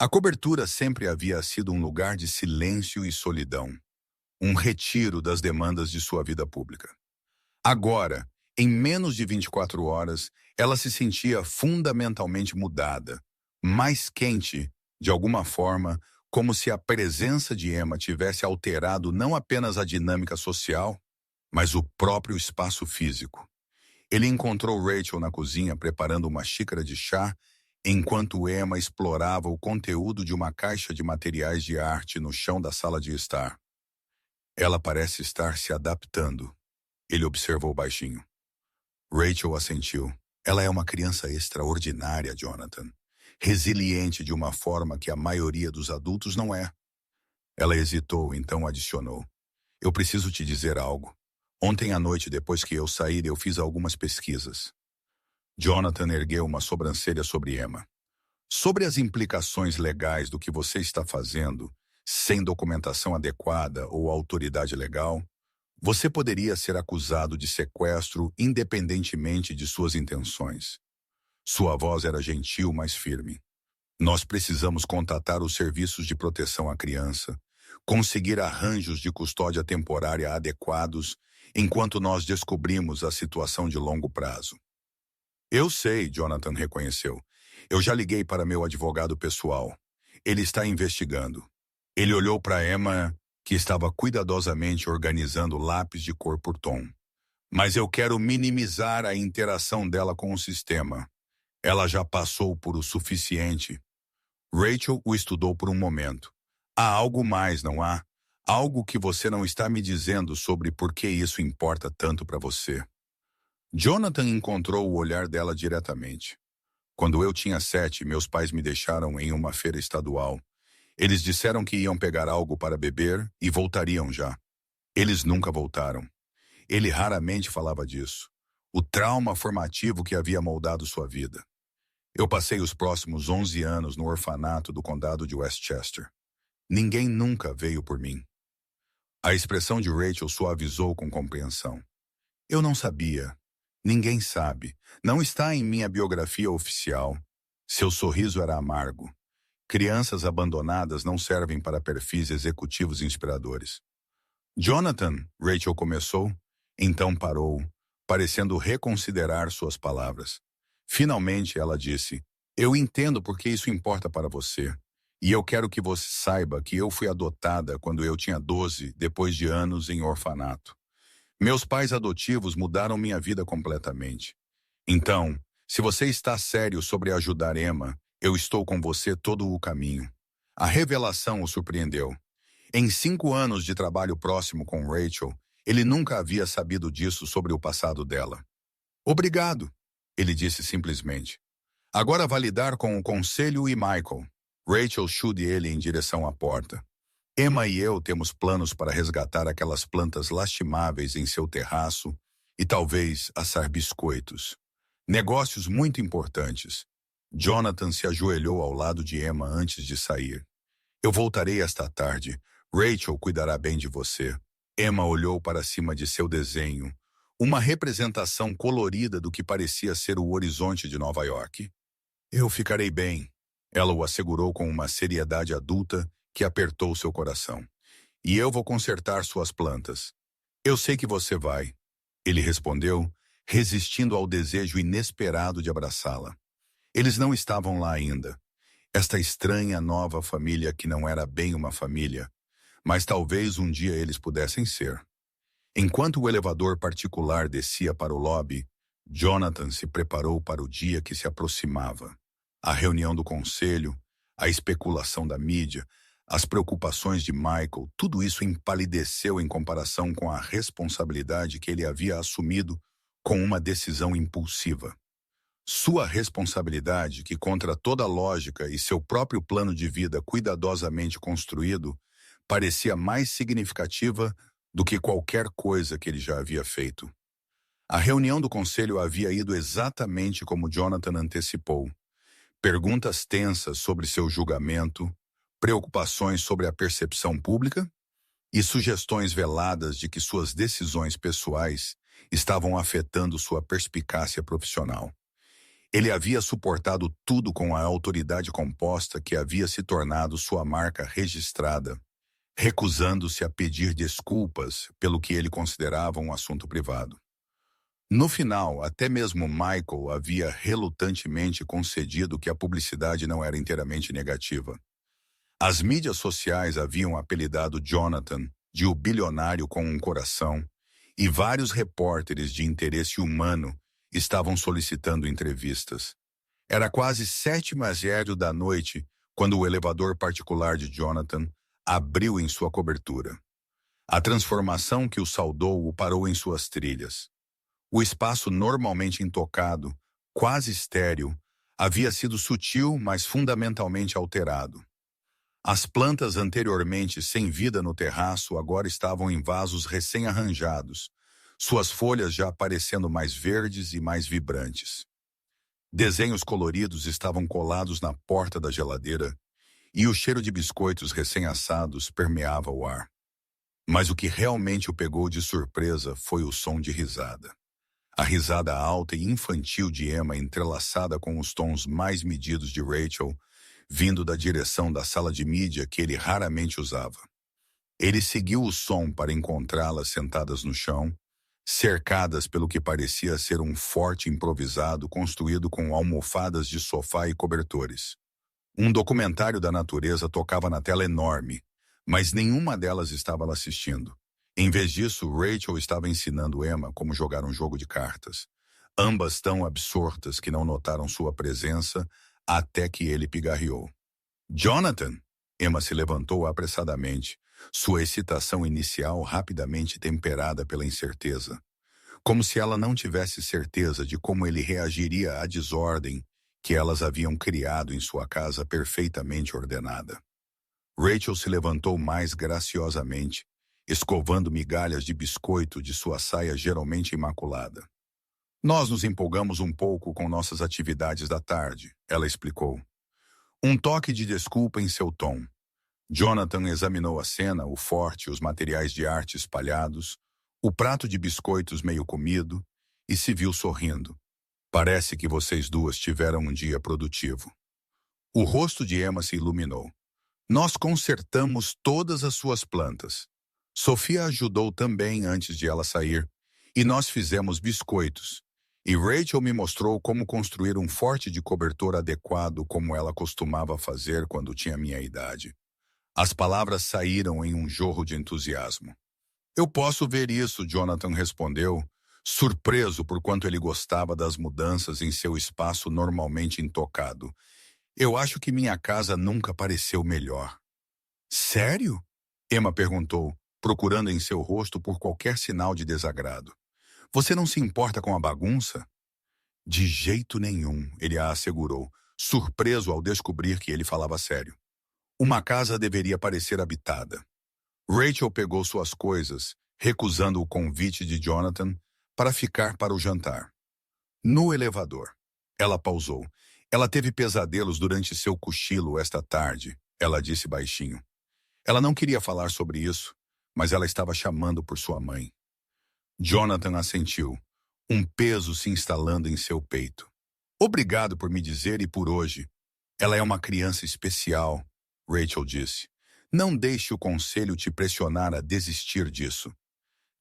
A cobertura sempre havia sido um lugar de silêncio e solidão, um retiro das demandas de sua vida pública. Agora, em menos de 24 horas, ela se sentia fundamentalmente mudada, mais quente, de alguma forma, como se a presença de Emma tivesse alterado não apenas a dinâmica social, mas o próprio espaço físico. Ele encontrou Rachel na cozinha preparando uma xícara de chá, enquanto Emma explorava o conteúdo de uma caixa de materiais de arte no chão da sala de estar. Ela parece estar se adaptando, ele observou baixinho. Rachel assentiu. Ela é uma criança extraordinária, Jonathan. Resiliente de uma forma que a maioria dos adultos não é. Ela hesitou, então adicionou. Eu preciso te dizer algo. Ontem à noite, depois que eu saí, eu fiz algumas pesquisas. Jonathan ergueu uma sobrancelha sobre Emma. Sobre as implicações legais do que você está fazendo, sem documentação adequada ou autoridade legal, você poderia ser acusado de sequestro independentemente de suas intenções. Sua voz era gentil, mas firme. Nós precisamos contatar os serviços de proteção à criança, conseguir arranjos de custódia temporária adequados, enquanto nós descobrimos a situação de longo prazo. Eu sei, Jonathan reconheceu. Eu já liguei para meu advogado pessoal. Ele está investigando. Ele olhou para Emma, que estava cuidadosamente organizando lápis de cor por tom. Mas eu quero minimizar a interação dela com o sistema. Ela já passou por o suficiente. Rachel o estudou por um momento. Há algo mais, não há? Algo que você não está me dizendo sobre por que isso importa tanto para você. Jonathan encontrou o olhar dela diretamente. Quando eu tinha 7, meus pais me deixaram em uma feira estadual. Eles disseram que iam pegar algo para beber e voltariam já. Eles nunca voltaram. Ele raramente falava disso. O trauma formativo que havia moldado sua vida. Eu passei os próximos 11 anos no orfanato do condado de Westchester. Ninguém nunca veio por mim. A expressão de Rachel suavizou com compreensão. Eu não sabia. Ninguém sabe. Não está em minha biografia oficial. Seu sorriso era amargo. Crianças abandonadas não servem para perfis executivos inspiradores. Jonathan, Rachel começou, então parou, parecendo reconsiderar suas palavras. Finalmente ela disse, eu entendo porque isso importa para você. E eu quero que você saiba que eu fui adotada quando eu tinha 12, depois de anos em orfanato. Meus pais adotivos mudaram minha vida completamente. Então, se você está sério sobre ajudar Emma, eu estou com você todo o caminho. A revelação o surpreendeu. Em 5 anos de trabalho próximo com Rachel, ele nunca havia sabido disso sobre o passado dela. Obrigado, ele disse simplesmente. Agora vá lidar com o conselho e Michael. Rachel chude ele em direção à porta. Emma e eu temos planos para resgatar aquelas plantas lastimáveis em seu terraço e talvez assar biscoitos. Negócios muito importantes. Jonathan se ajoelhou ao lado de Emma antes de sair. Eu voltarei esta tarde. Rachel cuidará bem de você. Emma olhou para cima de seu desenho, uma representação colorida do que parecia ser o horizonte de Nova York. Eu ficarei bem, ela o assegurou com uma seriedade adulta que apertou seu coração. E eu vou consertar suas plantas. Eu sei que você vai, ele respondeu, resistindo ao desejo inesperado de abraçá-la. Eles não estavam lá ainda. Esta estranha nova família que não era bem uma família, mas talvez um dia eles pudessem ser. Enquanto o elevador particular descia para o lobby, Jonathan se preparou para o dia que se aproximava. A reunião do conselho, a especulação da mídia, as preocupações de Michael, tudo isso empalideceu em comparação com a responsabilidade que ele havia assumido com uma decisão impulsiva. Sua responsabilidade, que contra toda lógica e seu próprio plano de vida cuidadosamente construído, parecia mais significativa do que qualquer coisa que ele já havia feito. A reunião do conselho havia ido exatamente como Jonathan antecipou. Perguntas tensas sobre seu julgamento, preocupações sobre a percepção pública e sugestões veladas de que suas decisões pessoais estavam afetando sua perspicácia profissional. Ele havia suportado tudo com a autoridade composta que havia se tornado sua marca registrada, recusando-se a pedir desculpas pelo que ele considerava um assunto privado. No final, até mesmo Michael havia relutantemente concedido que a publicidade não era inteiramente negativa. As mídias sociais haviam apelidado Jonathan de o bilionário com um coração, e vários repórteres de interesse humano estavam solicitando entrevistas. Era quase 7h da noite quando o elevador particular de Jonathan abriu em sua cobertura. A transformação que o saudou o parou em suas trilhas. O espaço normalmente intocado, quase estéril, havia sido sutil, mas fundamentalmente alterado. As plantas anteriormente sem vida no terraço agora estavam em vasos recém-arranjados, suas folhas já parecendo mais verdes e mais vibrantes. Desenhos coloridos estavam colados na porta da geladeira e o cheiro de biscoitos recém-assados permeava o ar. Mas o que realmente o pegou de surpresa foi o som de risada. A risada alta e infantil de Emma entrelaçada com os tons mais medidos de Rachel, vindo da direção da sala de mídia que ele raramente usava. Ele seguiu o som para encontrá-las sentadas no chão, cercadas pelo que parecia ser um forte improvisado construído com almofadas de sofá e cobertores. Um documentário da natureza tocava na tela enorme, mas nenhuma delas estava lá assistindo. Em vez disso, Rachel estava ensinando Emma como jogar um jogo de cartas. Ambas tão absortas que não notaram sua presença até que ele pigarreou. Jonathan! Emma se levantou apressadamente, sua excitação inicial rapidamente temperada pela incerteza. Como se ela não tivesse certeza de como ele reagiria à desordem que elas haviam criado em sua casa perfeitamente ordenada. Rachel se levantou mais graciosamente, escovando migalhas de biscoito de sua saia geralmente imaculada. Nós nos empolgamos um pouco com nossas atividades da tarde, ela explicou. Um toque de desculpa em seu tom. Jonathan examinou a cena, o forte, os materiais de arte espalhados, o prato de biscoitos meio comido, e se viu sorrindo. Parece que vocês duas tiveram um dia produtivo. O rosto de Emma se iluminou. Nós consertamos todas as suas plantas. Sofia ajudou também antes de ela sair, e nós fizemos biscoitos. E Rachel me mostrou como construir um forte de cobertor adequado como ela costumava fazer quando tinha minha idade. As palavras saíram em um jorro de entusiasmo. Eu posso ver isso, Jonathan respondeu, surpreso por quanto ele gostava das mudanças em seu espaço normalmente intocado. Eu acho que minha casa nunca pareceu melhor. Sério? Emma perguntou, procurando em seu rosto por qualquer sinal de desagrado. Você não se importa com a bagunça? De jeito nenhum, ele a assegurou, surpreso ao descobrir que ele falava sério. Uma casa deveria parecer habitada. Rachel pegou suas coisas, recusando o convite de Jonathan para ficar para o jantar. No elevador. Ela pausou. Ela teve pesadelos durante seu cochilo esta tarde, ela disse baixinho. Ela não queria falar sobre isso, mas ela estava chamando por sua mãe. Jonathan assentiu, um peso se instalando em seu peito. Obrigado por me dizer e por hoje. Ela é uma criança especial, Rachel disse. Não deixe o conselho te pressionar a desistir disso.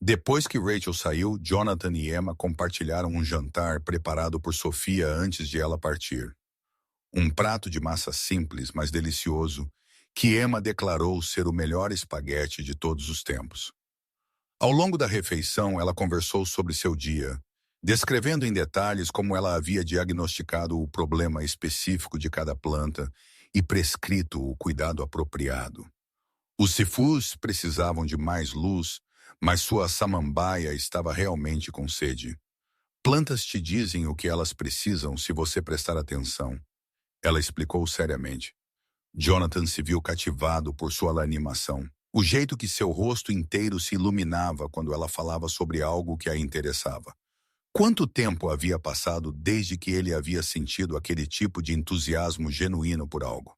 Depois que Rachel saiu, Jonathan e Emma compartilharam um jantar preparado por Sofia antes de ela partir. Um prato de massa simples, mas delicioso, que Emma declarou ser o melhor espaguete de todos os tempos. Ao longo da refeição, ela conversou sobre seu dia, descrevendo em detalhes como ela havia diagnosticado o problema específico de cada planta e prescrito o cuidado apropriado. Os sifus precisavam de mais luz, mas sua samambaia estava realmente com sede. Plantas te dizem o que elas precisam se você prestar atenção, ela explicou seriamente. Jonathan se viu cativado por sua animação. O jeito que seu rosto inteiro se iluminava quando ela falava sobre algo que a interessava. Quanto tempo havia passado desde que ele havia sentido aquele tipo de entusiasmo genuíno por algo?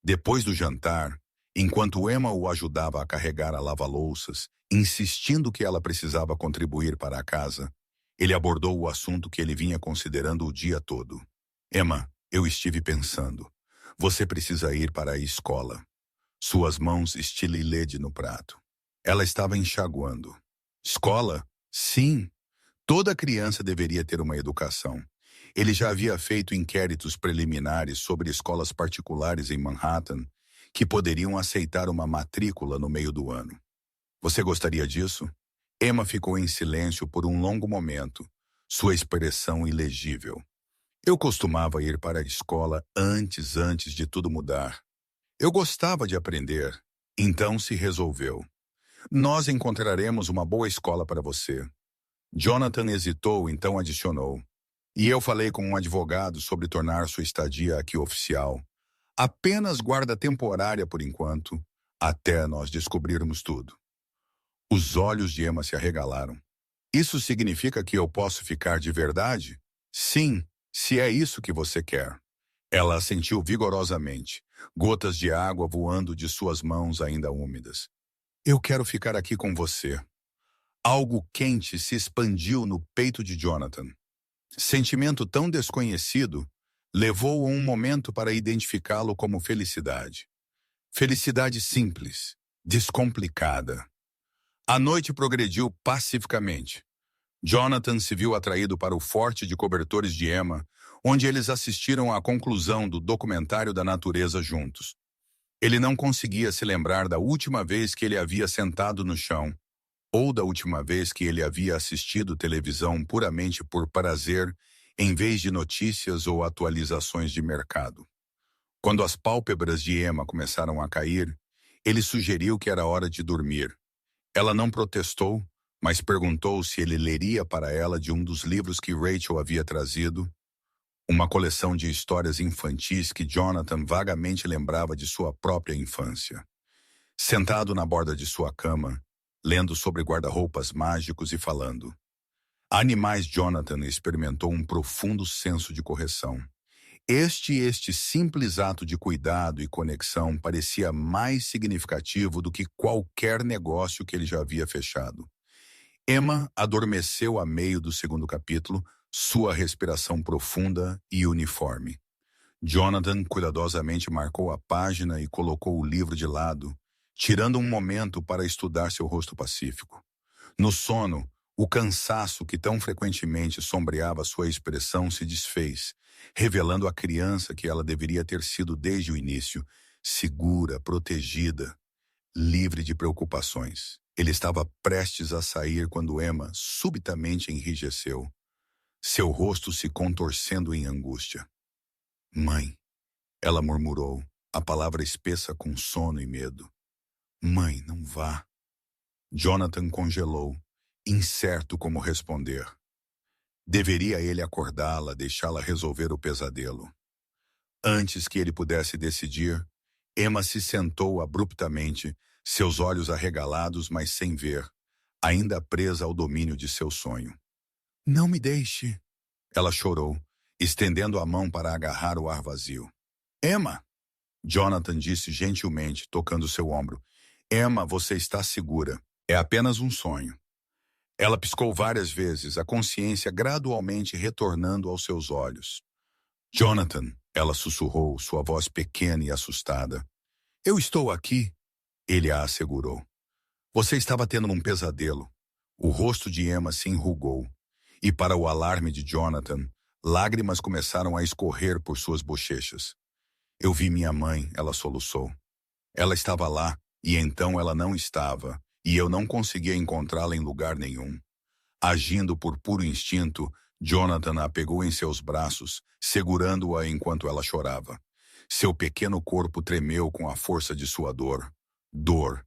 Depois do jantar, enquanto Emma o ajudava a carregar a lava-louças, insistindo que ela precisava contribuir para a casa, ele abordou o assunto que ele vinha considerando o dia todo. Emma, eu estive pensando. Você precisa ir para a escola. Suas mãos estililede no prato. Ela estava enxaguando. Escola? Sim. Toda criança deveria ter uma educação. Ele já havia feito inquéritos preliminares sobre escolas particulares em Manhattan que poderiam aceitar uma matrícula no meio do ano. Você gostaria disso? Emma ficou em silêncio por um longo momento, sua expressão ilegível. Eu costumava ir para a escola antes de tudo mudar. Eu gostava de aprender. Então se resolveu. Nós encontraremos uma boa escola para você. Jonathan hesitou, então adicionou. E eu falei com um advogado sobre tornar sua estadia aqui oficial. Apenas guarda temporária por enquanto, até nós descobrirmos tudo. Os olhos de Emma se arregalaram. Isso significa que eu posso ficar de verdade? Sim, se é isso que você quer. Ela assentiu vigorosamente, gotas de água voando de suas mãos ainda úmidas. Eu quero ficar aqui com você. Algo quente se expandiu no peito de Jonathan. Sentimento tão desconhecido levou-o um momento para identificá-lo como felicidade. Felicidade simples, descomplicada. A noite progrediu pacificamente. Jonathan se viu atraído para o forte de cobertores de Emma, onde eles assistiram à conclusão do documentário da natureza juntos. Ele não conseguia se lembrar da última vez que ele havia sentado no chão, ou da última vez que ele havia assistido televisão puramente por prazer, em vez de notícias ou atualizações de mercado. Quando as pálpebras de Emma começaram a cair, ele sugeriu que era hora de dormir. Ela não protestou, mas perguntou se ele leria para ela de um dos livros que Rachel havia trazido, uma coleção de histórias infantis que Jonathan vagamente lembrava de sua própria infância. Sentado na borda de sua cama, lendo sobre guarda-roupas mágicos e falando. Animais Jonathan experimentou um profundo senso de correção. Este simples ato de cuidado e conexão parecia mais significativo do que qualquer negócio que ele já havia fechado. Emma adormeceu a meio do segundo capítulo, sua respiração profunda e uniforme. Jonathan cuidadosamente marcou a página e colocou o livro de lado, tirando um momento para estudar seu rosto pacífico. No sono, o cansaço que tão frequentemente sombreava sua expressão se desfez, revelando a criança que ela deveria ter sido desde o início, segura, protegida, livre de preocupações. Ele estava prestes a sair quando Emma subitamente enrijeceu, seu rosto se contorcendo em angústia. Mãe, ela murmurou, a palavra espessa com sono e medo. Mãe, não vá. Jonathan congelou, incerto como responder. Deveria ele acordá-la, deixá-la resolver o pesadelo. Antes que ele pudesse decidir, Emma se sentou abruptamente, seus olhos arregalados, mas sem ver, ainda presa ao domínio de seu sonho. Não me deixe. Ela chorou, estendendo a mão para agarrar o ar vazio. Emma! Jonathan disse gentilmente, tocando seu ombro. Emma, você está segura. É apenas um sonho. Ela piscou várias vezes, a consciência gradualmente retornando aos seus olhos. Jonathan, ela sussurrou, sua voz pequena e assustada. Eu estou aqui, ele a assegurou. Você estava tendo um pesadelo. O rosto de Emma se enrugou, e para o alarme de Jonathan, lágrimas começaram a escorrer por suas bochechas. Eu vi minha mãe, ela soluçou. Ela estava lá, e então ela não estava, e eu não conseguia encontrá-la em lugar nenhum. Agindo por puro instinto, Jonathan a pegou em seus braços, segurando-a enquanto ela chorava. Seu pequeno corpo tremeu com a força de sua dor. Dor.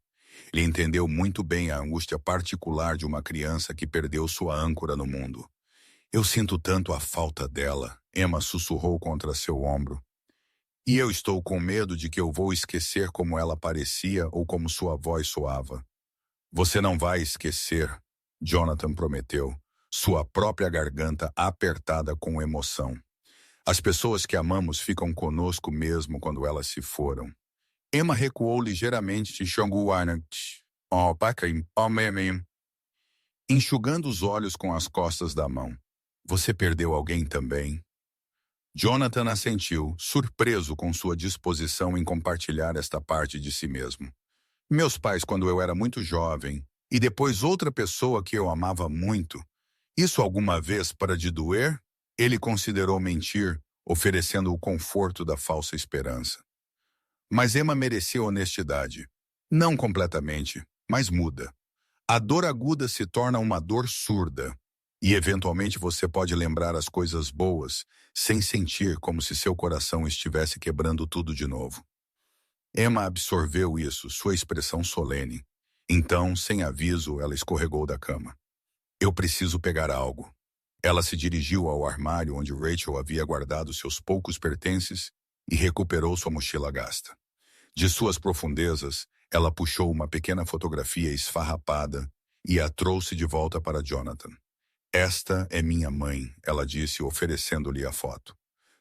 Ele entendeu muito bem a angústia particular de uma criança que perdeu sua âncora no mundo. Eu sinto tanto a falta dela, Emma sussurrou contra seu ombro. E eu estou com medo de que eu vou esquecer como ela parecia ou como sua voz soava. Você não vai esquecer, Jonathan prometeu, sua própria garganta apertada com emoção. As pessoas que amamos ficam conosco mesmo quando elas se foram. Emma recuou ligeiramente de enxugando os olhos com as costas da mão. Você perdeu alguém também? Jonathan assentiu, surpreso com sua disposição em compartilhar esta parte de si mesmo. Meus pais, quando eu era muito jovem, e depois outra pessoa que eu amava muito. Isso alguma vez para de doer? Ele considerou mentir, oferecendo o conforto da falsa esperança. Mas Emma merecia honestidade. Não completamente, mas muda. A dor aguda se torna uma dor surda. E eventualmente você pode lembrar as coisas boas, sem sentir como se seu coração estivesse quebrando tudo de novo. Emma absorveu isso, sua expressão solene. Então, sem aviso, ela escorregou da cama. Eu preciso pegar algo. Ela se dirigiu ao armário onde Rachel havia guardado seus poucos pertences e recuperou sua mochila gasta. De suas profundezas, ela puxou uma pequena fotografia esfarrapada e a trouxe de volta para Jonathan. Esta é minha mãe, ela disse, oferecendo-lhe a foto.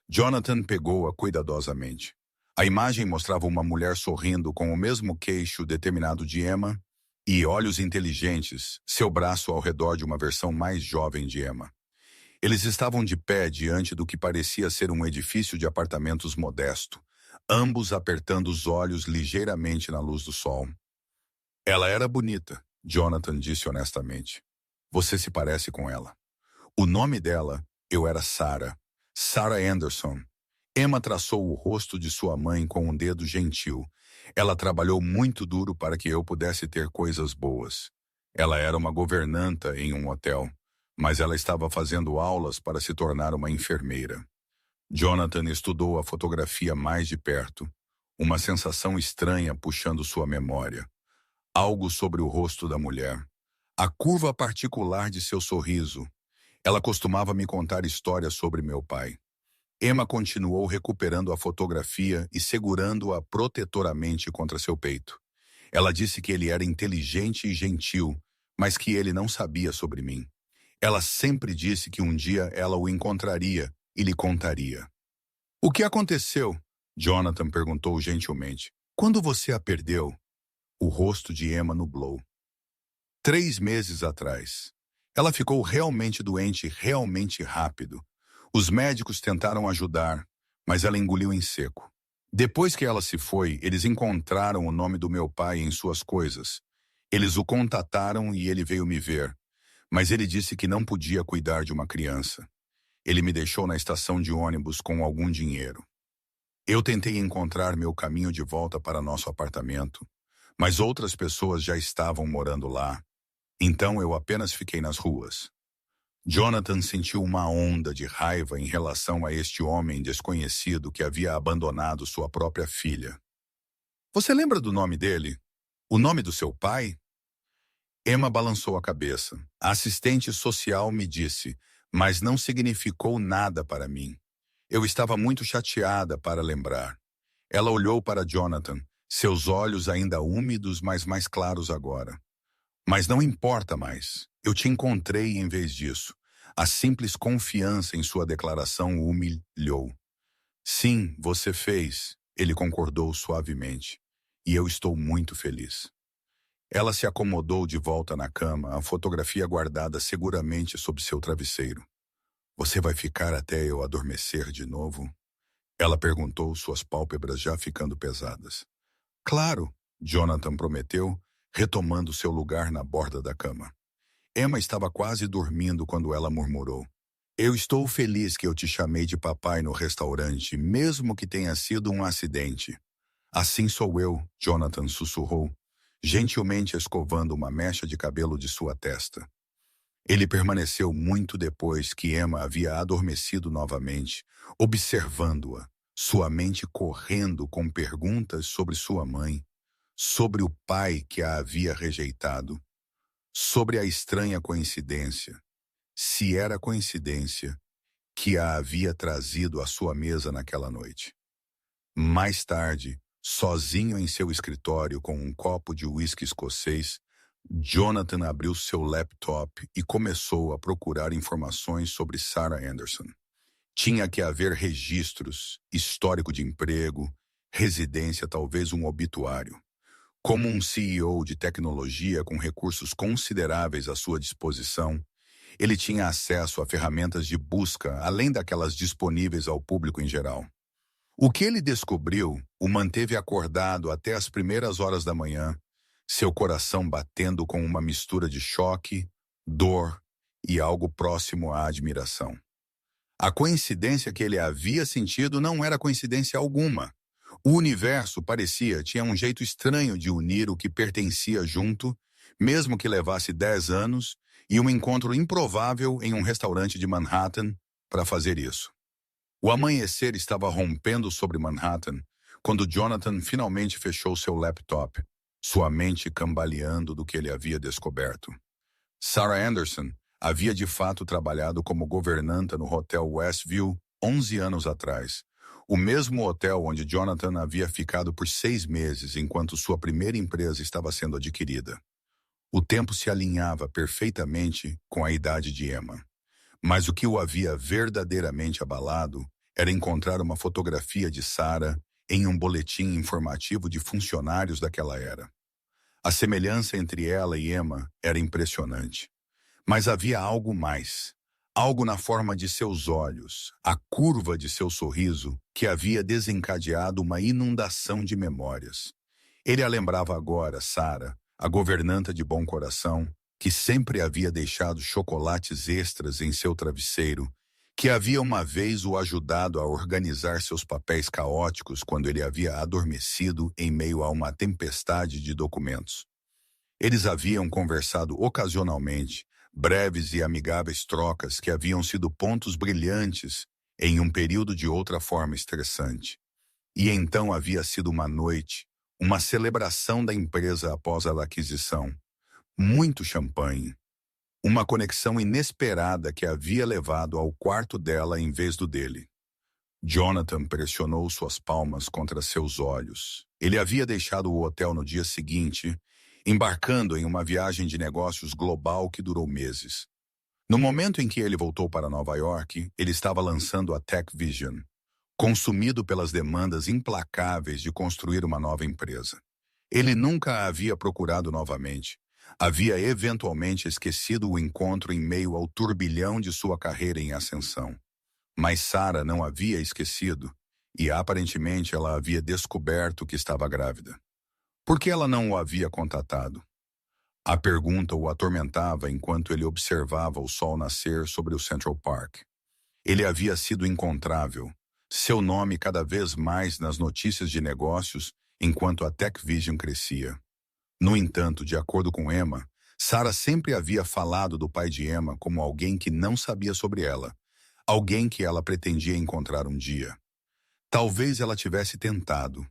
Jonathan pegou-a cuidadosamente. A imagem mostrava uma mulher sorrindo com o mesmo queixo determinado de Emma e olhos inteligentes, seu braço ao redor de uma versão mais jovem de Emma. Eles estavam de pé diante do que parecia ser um edifício de apartamentos modesto, ambos apertando os olhos ligeiramente na luz do sol. Ela era bonita, Jonathan disse honestamente. Você se parece com ela. O nome dela, eu era Sarah Anderson. Emma traçou o rosto de sua mãe com um dedo gentil. Ela trabalhou muito duro para que eu pudesse ter coisas boas. Ela era uma governanta em um hotel, mas ela estava fazendo aulas para se tornar uma enfermeira. Jonathan estudou a fotografia mais de perto, uma sensação estranha puxando sua memória. Algo sobre o rosto da mulher. A curva particular de seu sorriso. Ela costumava me contar histórias sobre meu pai. Emma continuou recuperando a fotografia e segurando-a protetoramente contra seu peito. Ela disse que ele era inteligente e gentil, mas que ele não sabia sobre mim. Ela sempre disse que um dia ela o encontraria e lhe contaria. O que aconteceu? Jonathan perguntou gentilmente. Quando você a perdeu? O rosto de Emma nublou. 3 meses atrás. Ela ficou realmente doente, realmente rápido. Os médicos tentaram ajudar, mas ela engoliu em seco. Depois que ela se foi, eles encontraram o nome do meu pai em suas coisas. Eles o contataram e ele veio me ver, mas ele disse que não podia cuidar de uma criança. Ele me deixou na estação de ônibus com algum dinheiro. Eu tentei encontrar meu caminho de volta para nosso apartamento, mas outras pessoas já estavam morando lá. Então eu apenas fiquei nas ruas. Jonathan sentiu uma onda de raiva em relação a este homem desconhecido que havia abandonado sua própria filha. Você lembra do nome dele? O nome do seu pai? Emma balançou a cabeça. A assistente social me disse, mas não significou nada para mim. Eu estava muito chateada para lembrar. Ela olhou para Jonathan, seus olhos ainda úmidos, mas mais claros agora. Mas não importa mais. Eu te encontrei em vez disso. A simples confiança em sua declaração o humilhou. Sim, você fez, ele concordou suavemente. E eu estou muito feliz. Ela se acomodou de volta na cama, a fotografia guardada seguramente sob seu travesseiro. Você vai ficar até eu adormecer de novo? Ela perguntou, suas pálpebras já ficando pesadas. Claro, Jonathan prometeu, retomando seu lugar na borda da cama. Emma estava quase dormindo quando ela murmurou. Eu estou feliz que eu te chamei de papai no restaurante, mesmo que tenha sido um acidente. Assim sou eu, Jonathan sussurrou, gentilmente escovando uma mecha de cabelo de sua testa. Ele permaneceu muito depois que Emma havia adormecido novamente, observando-a, sua mente correndo com perguntas sobre sua mãe, sobre o pai que a havia rejeitado, sobre a estranha coincidência, se era coincidência, que a havia trazido à sua mesa naquela noite. Mais tarde, sozinho em seu escritório com um copo de uísque escocês, Jonathan abriu seu laptop e começou a procurar informações sobre Sarah Anderson. Tinha que haver registros, histórico de emprego, residência, talvez um obituário. Como um CEO de tecnologia com recursos consideráveis à sua disposição, Ele tinha acesso a ferramentas de busca além daquelas disponíveis ao público em geral. O que ele descobriu o manteve acordado até as primeiras horas da manhã, seu coração batendo com uma mistura de choque, dor e algo próximo à admiração. A coincidência que ele havia sentido não era coincidência alguma. O universo tinha um jeito estranho de unir o que pertencia junto, mesmo que levasse 10 anos, e um encontro improvável em um restaurante de Manhattan para fazer isso. O amanhecer estava rompendo sobre Manhattan quando Jonathan finalmente fechou seu laptop, sua mente cambaleando do que ele havia descoberto. Sarah Anderson havia de fato trabalhado como governanta no Hotel Westview 11 anos atrás, o mesmo hotel onde Jonathan havia ficado por 6 meses enquanto sua primeira empresa estava sendo adquirida. O tempo se alinhava perfeitamente com a idade de Emma. Mas o que o havia verdadeiramente abalado era encontrar uma fotografia de Sarah em um boletim informativo de funcionários daquela era. A semelhança entre ela e Emma era impressionante. Mas havia algo mais. Algo na forma de seus olhos, a curva de seu sorriso, que havia desencadeado uma inundação de memórias. Ele a lembrava agora, Sarah, a governanta de bom coração, que sempre havia deixado chocolates extras em seu travesseiro, que havia uma vez o ajudado a organizar seus papéis caóticos quando ele havia adormecido em meio a uma tempestade de documentos. Eles haviam conversado ocasionalmente, breves e amigáveis trocas que haviam sido pontos brilhantes em um período de outra forma estressante. E então havia sido uma noite, uma celebração da empresa após a aquisição. Muito champanhe. Uma conexão inesperada que havia levado ao quarto dela em vez do dele. Jonathan pressionou suas palmas contra seus olhos. Ele havia deixado o hotel no dia seguinte, embarcando em uma viagem de negócios global que durou meses. No momento em que ele voltou para Nova York, ele estava lançando a Tech Vision, consumido pelas demandas implacáveis de construir uma nova empresa. Ele nunca a havia procurado novamente. Havia eventualmente esquecido o encontro em meio ao turbilhão de sua carreira em ascensão. Mas Sarah não havia esquecido, e aparentemente ela havia descoberto que estava grávida. Por que ela não o havia contatado? A pergunta o atormentava enquanto ele observava o sol nascer sobre o Central Park. Ele havia sido encontrável, seu nome cada vez mais nas notícias de negócios enquanto a Tech Vision crescia. No entanto, de acordo com Emma, Sarah sempre havia falado do pai de Emma como alguém que não sabia sobre ela, alguém que ela pretendia encontrar um dia. Talvez ela tivesse tentado.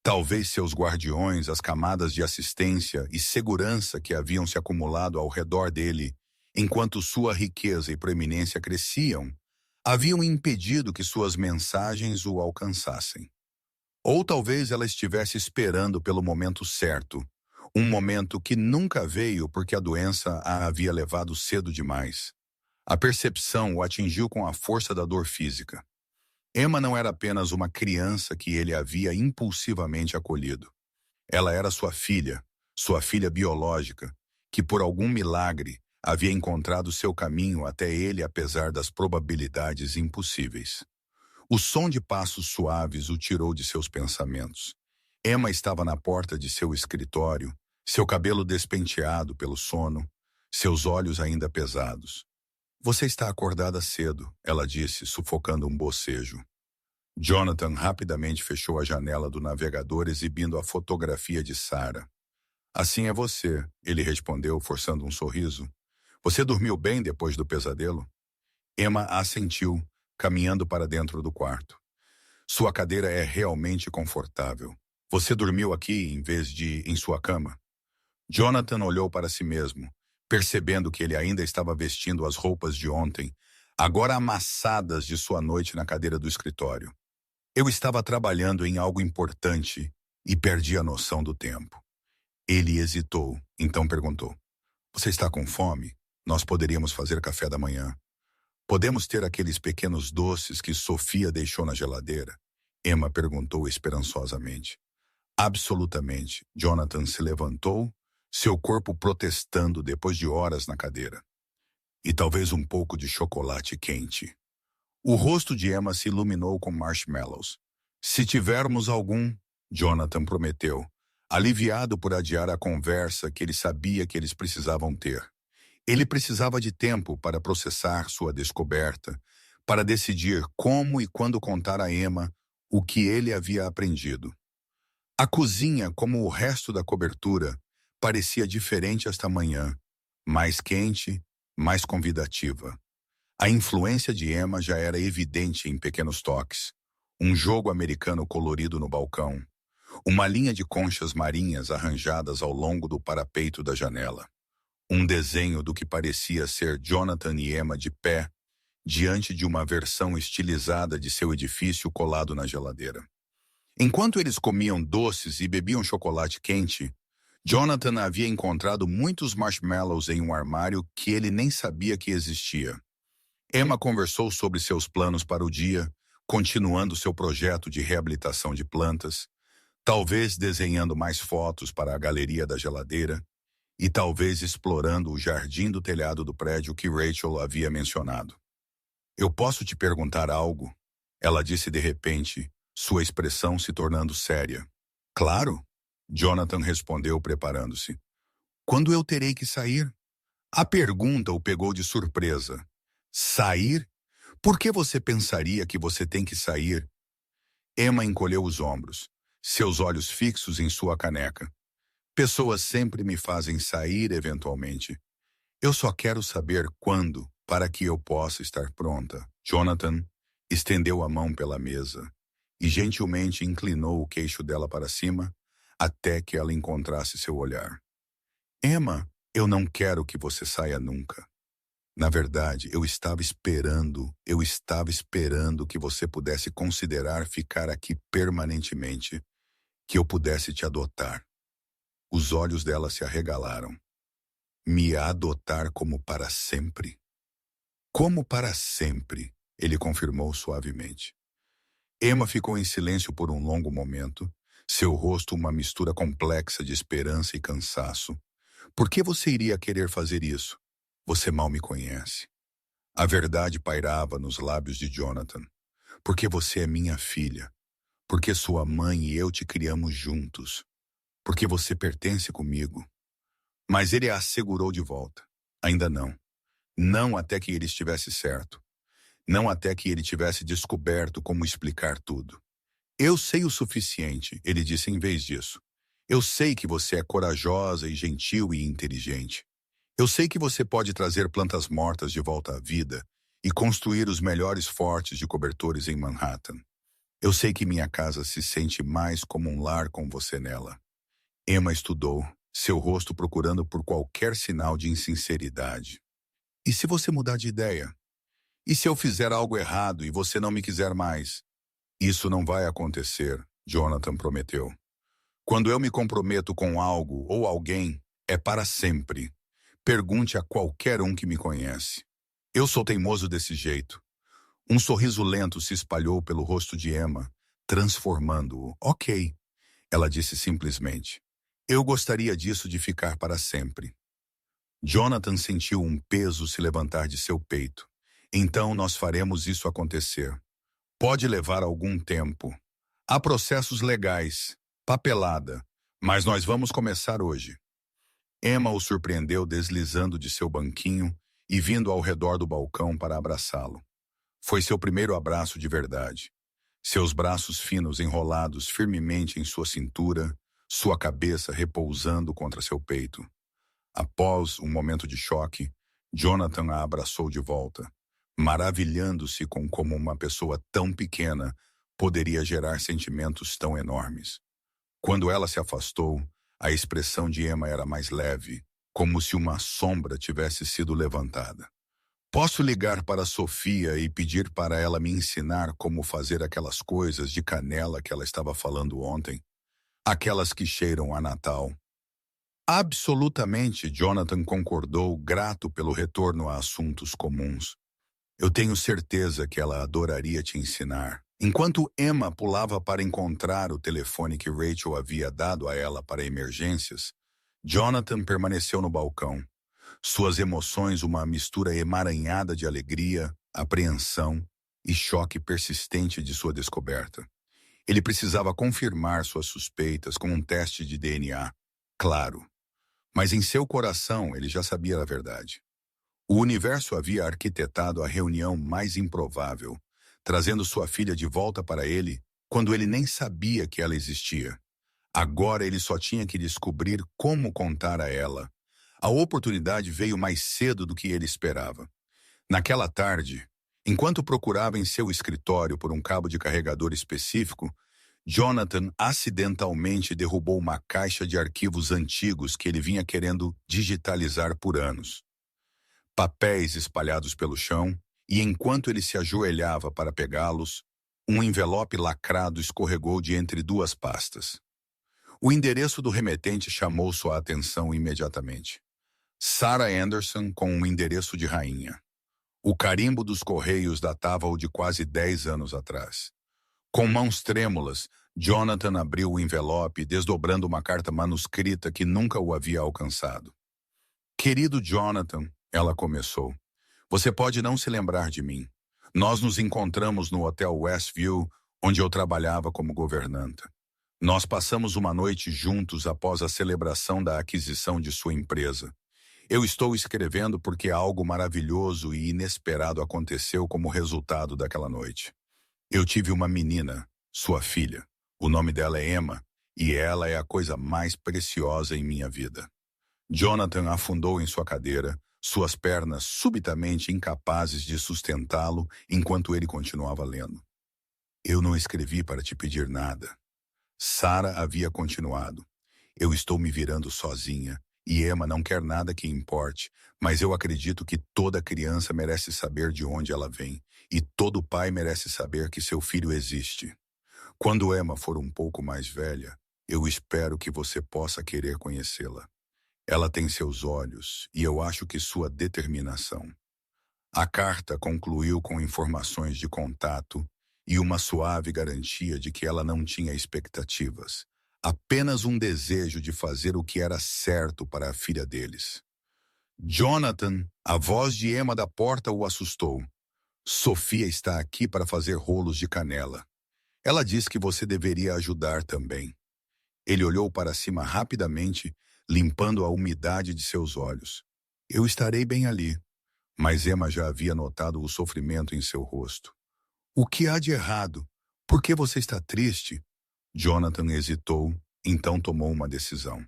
Talvez seus guardiões, as camadas de assistência e segurança que haviam se acumulado ao redor dele, enquanto sua riqueza e proeminência cresciam, haviam impedido que suas mensagens o alcançassem. Ou talvez ela estivesse esperando pelo momento certo, um momento que nunca veio porque a doença a havia levado cedo demais. A percepção o atingiu com a força da dor física. Emma não era apenas uma criança que ele havia impulsivamente acolhido. Ela era sua filha biológica, que por algum milagre havia encontrado seu caminho até ele apesar das probabilidades impossíveis. O som de passos suaves o tirou de seus pensamentos. Emma estava na porta de seu escritório, seu cabelo despenteado pelo sono, seus olhos ainda pesados. Você está acordada cedo, ela disse, sufocando um bocejo. Jonathan rapidamente fechou a janela do navegador exibindo a fotografia de Sarah. Assim é você, ele respondeu, forçando um sorriso. Você dormiu bem depois do pesadelo? Emma assentiu, caminhando para dentro do quarto. Sua cadeira é realmente confortável. Você dormiu aqui em vez de em sua cama? Jonathan olhou para si mesmo, percebendo que ele ainda estava vestindo as roupas de ontem, agora amassadas de sua noite na cadeira do escritório. Eu estava trabalhando em algo importante e perdi a noção do tempo. Ele hesitou, então perguntou. Você está com fome? Nós poderíamos fazer café da manhã. Podemos ter aqueles pequenos doces que Sofia deixou na geladeira? Emma perguntou esperançosamente. Absolutamente. Jonathan se levantou, seu corpo protestando depois de horas na cadeira. e talvez um pouco de chocolate quente. O rosto de Emma se iluminou com marshmallows. Se tivermos algum, Jonathan prometeu, aliviado por adiar a conversa que ele sabia que eles precisavam ter. Ele precisava de tempo para processar sua descoberta, para decidir como e quando contar a Emma o que ele havia aprendido. A cozinha, como o resto da cobertura, parecia diferente esta manhã, mais quente, mais convidativa. A influência de Emma já era evidente em pequenos toques. Um jogo americano colorido no balcão, uma linha de conchas marinhas arranjadas ao longo do parapeito da janela, um desenho do que parecia ser Jonathan e Emma de pé, diante de uma versão estilizada de seu edifício colado na geladeira. Enquanto eles comiam doces e bebiam chocolate quente, Jonathan havia encontrado muitos marshmallows em um armário que ele nem sabia que existia. Emma conversou sobre seus planos para o dia, continuando seu projeto de reabilitação de plantas, talvez desenhando mais fotos para a galeria da geladeira e talvez explorando o jardim do telhado do prédio que Rachel havia mencionado. Eu posso te perguntar algo? Ela disse de repente, sua expressão se tornando séria. Claro, Jonathan respondeu preparando-se. Quando eu terei que sair? A pergunta o pegou de surpresa. Sair? Por que você pensaria que você tem que sair? Emma encolheu os ombros, seus olhos fixos em sua caneca. Pessoas sempre me fazem sair eventualmente. Eu só quero saber quando, para que eu possa estar pronta. Jonathan estendeu a mão pela mesa e gentilmente inclinou o queixo dela para cima até que ela encontrasse seu olhar. Emma, eu não quero que você saia nunca. Na verdade, eu estava esperando que você pudesse considerar ficar aqui permanentemente, que eu pudesse te adotar. Os olhos dela se arregalaram. Me adotar como para sempre? Como para sempre, ele confirmou suavemente. Emma ficou em silêncio por um longo momento, seu rosto uma mistura complexa de esperança e cansaço. Por que você iria querer fazer isso? Você mal me conhece. A verdade pairava nos lábios de Jonathan. Porque você é minha filha. Porque sua mãe e eu te criamos juntos. Porque você pertence comigo. Mas ele a assegurou de volta. Ainda não. Não até que ele estivesse certo. Não até que ele tivesse descoberto como explicar tudo. Eu sei o suficiente, ele disse em vez disso. Eu sei que você é corajosa e gentil e inteligente. Eu sei que você pode trazer plantas mortas de volta à vida e construir os melhores fortes de cobertores em Manhattan. Eu sei que minha casa se sente mais como um lar com você nela. Emma estudou, seu rosto procurando por qualquer sinal de insinceridade. E se você mudar de ideia? E se eu fizer algo errado e você não me quiser mais? Isso não vai acontecer, Jonathan prometeu. Quando eu me comprometo com algo ou alguém, é para sempre. Pergunte a qualquer um que me conhece. Eu sou teimoso desse jeito. Um sorriso lento se espalhou pelo rosto de Emma, transformando-o. Ok, ela disse simplesmente. Eu gostaria disso de ficar para sempre. Jonathan sentiu um peso se levantar de seu peito. Então nós faremos isso acontecer. Pode levar algum tempo. Há processos legais, papelada, mas nós vamos começar hoje. Emma o surpreendeu deslizando de seu banquinho e vindo ao redor do balcão para abraçá-lo. Foi seu primeiro abraço de verdade. Seus braços finos enrolados firmemente em sua cintura, sua cabeça repousando contra seu peito. Após um momento de choque, Jonathan a abraçou de volta, maravilhando-se com como uma pessoa tão pequena poderia gerar sentimentos tão enormes. Quando ela se afastou, a expressão de Emma era mais leve, como se uma sombra tivesse sido levantada. Posso ligar para Sofia e pedir para ela me ensinar como fazer aquelas coisas de canela que ela estava falando ontem? Aquelas que cheiram a Natal. Absolutamente, Jonathan concordou, grato pelo retorno a assuntos comuns. Eu tenho certeza que ela adoraria te ensinar. Enquanto Emma pulava para encontrar o telefone que Rachel havia dado a ela para emergências, Jonathan permaneceu no balcão. Suas emoções uma mistura emaranhada de alegria, apreensão e choque persistente de sua descoberta. Ele precisava confirmar suas suspeitas com um teste de DNA, claro, mas em seu coração ele já sabia a verdade. O universo havia arquitetado a reunião mais improvável, trazendo sua filha de volta para ele quando ele nem sabia que ela existia. Agora ele só tinha que descobrir como contar a ela. A oportunidade veio mais cedo do que ele esperava. Naquela tarde, enquanto procurava em seu escritório por um cabo de carregador específico, Jonathan acidentalmente derrubou uma caixa de arquivos antigos que ele vinha querendo digitalizar por anos. Papéis espalhados pelo chão, e enquanto ele se ajoelhava para pegá-los, um envelope lacrado escorregou de entre duas pastas. O endereço do remetente chamou sua atenção imediatamente. Sarah Anderson com um endereço de rainha. O carimbo dos correios datava-o de quase 10 anos atrás. Com mãos trêmulas, Jonathan abriu o envelope, desdobrando uma carta manuscrita que nunca o havia alcançado. Querido Jonathan, ela começou, você pode não se lembrar de mim. Nós nos encontramos no Hotel Westview, onde eu trabalhava como governanta. Nós passamos uma noite juntos após a celebração da aquisição de sua empresa. Eu estou escrevendo porque algo maravilhoso e inesperado aconteceu como resultado daquela noite. Eu tive uma menina, sua filha. O nome dela é Emma, e ela é a coisa mais preciosa em minha vida. Jonathan afundou em sua cadeira, suas pernas subitamente incapazes de sustentá-lo enquanto ele continuava lendo. Eu não escrevi para te pedir nada. Sarah havia continuado. Eu estou me virando sozinha, e Emma não quer nada que importe, mas eu acredito que toda criança merece saber de onde ela vem, e todo pai merece saber que seu filho existe. Quando Emma for um pouco mais velha, eu espero que você possa querer conhecê-la. Ela tem seus olhos, e eu acho que sua determinação. A carta concluiu com informações de contato e uma suave garantia de que ela não tinha expectativas, apenas um desejo de fazer o que era certo para a filha deles. Jonathan, a voz de Emma da porta o assustou. Sofia está aqui para fazer rolos de canela. Ela diz que você deveria ajudar também. Ele olhou para cima rapidamente, limpando a umidade de seus olhos. Eu estarei bem ali. Mas Emma já havia notado o sofrimento em seu rosto. O que há de errado? Por que você está triste? Jonathan hesitou, então tomou uma decisão.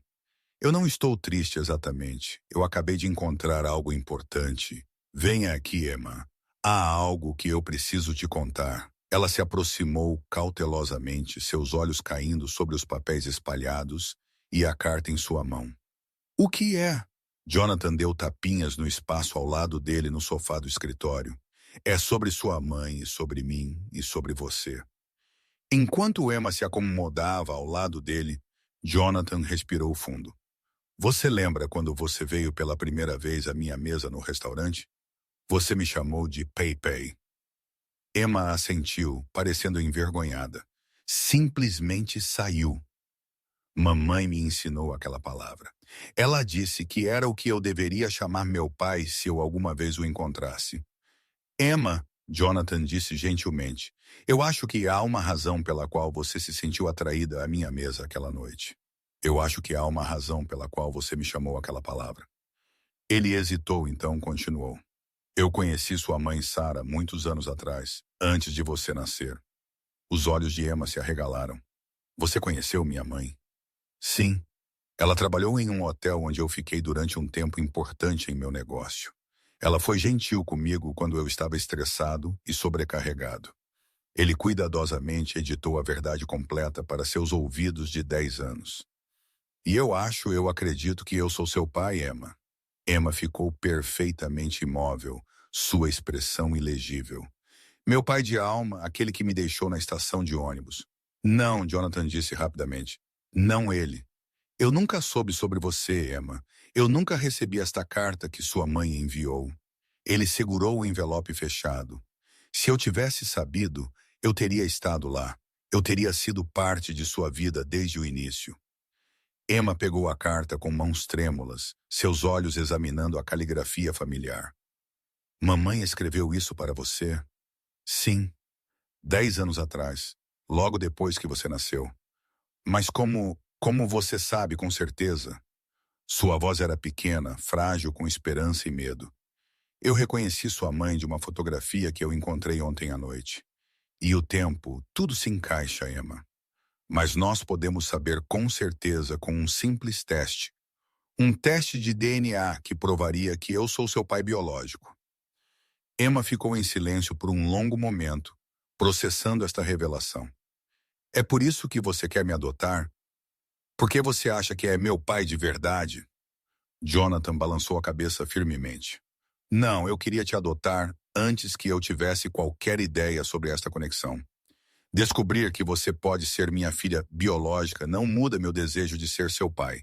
Eu não estou triste exatamente. Eu acabei de encontrar algo importante. Venha aqui, Emma. Há algo que eu preciso te contar. Ela se aproximou cautelosamente, seus olhos caindo sobre os papéis espalhados e a carta em sua mão. O que é? Jonathan deu tapinhas no espaço ao lado dele no sofá do escritório. É sobre sua mãe, e sobre mim e sobre você. Enquanto Emma se acomodava ao lado dele, Jonathan respirou fundo. Você lembra quando você veio pela primeira vez à minha mesa no restaurante? Você me chamou de Pei-Pei. Emma assentiu, parecendo envergonhada. Simplesmente saiu. Mamãe me ensinou aquela palavra. Ela disse que era o que eu deveria chamar meu pai se eu alguma vez o encontrasse. Emma, Jonathan disse gentilmente, eu acho que há uma razão pela qual você se sentiu atraída à minha mesa aquela noite. Eu acho que há uma razão pela qual você me chamou aquela palavra. Ele hesitou, então continuou. Eu conheci sua mãe Sarah muitos anos atrás, antes de você nascer. Os olhos de Emma se arregalaram. Você conheceu minha mãe? Sim. Ela trabalhou em um hotel onde eu fiquei durante um tempo importante em meu negócio. Ela foi gentil comigo quando eu estava estressado e sobrecarregado. Ele cuidadosamente editou a verdade completa para seus ouvidos de 10 anos. E eu acredito que eu sou seu pai, Emma. Emma ficou perfeitamente imóvel, sua expressão ilegível. Meu pai de alma, aquele que me deixou na estação de ônibus. Não, Jonathan disse rapidamente. Não ele. Eu nunca soube sobre você, Emma. Eu nunca recebi esta carta que sua mãe enviou. Ele segurou o envelope fechado. Se eu tivesse sabido, eu teria estado lá. Eu teria sido parte de sua vida desde o início. Emma pegou a carta com mãos trêmulas, seus olhos examinando a caligrafia familiar. Mamãe escreveu isso para você? Sim, 10 anos atrás, logo depois que você nasceu. Mas como você sabe com certeza? Sua voz era pequena, frágil, com esperança e medo. Eu reconheci sua mãe de uma fotografia que eu encontrei ontem à noite. E o tempo, tudo se encaixa, Emma. Mas nós podemos saber com certeza com um simples teste. Um teste de DNA que provaria que eu sou seu pai biológico. Emma ficou em silêncio por um longo momento, processando esta revelação. É por isso que você quer me adotar? Porque você acha que é meu pai de verdade? Jonathan balançou a cabeça firmemente. Não, eu queria te adotar antes que eu tivesse qualquer ideia sobre esta conexão. Descobrir que você pode ser minha filha biológica não muda meu desejo de ser seu pai.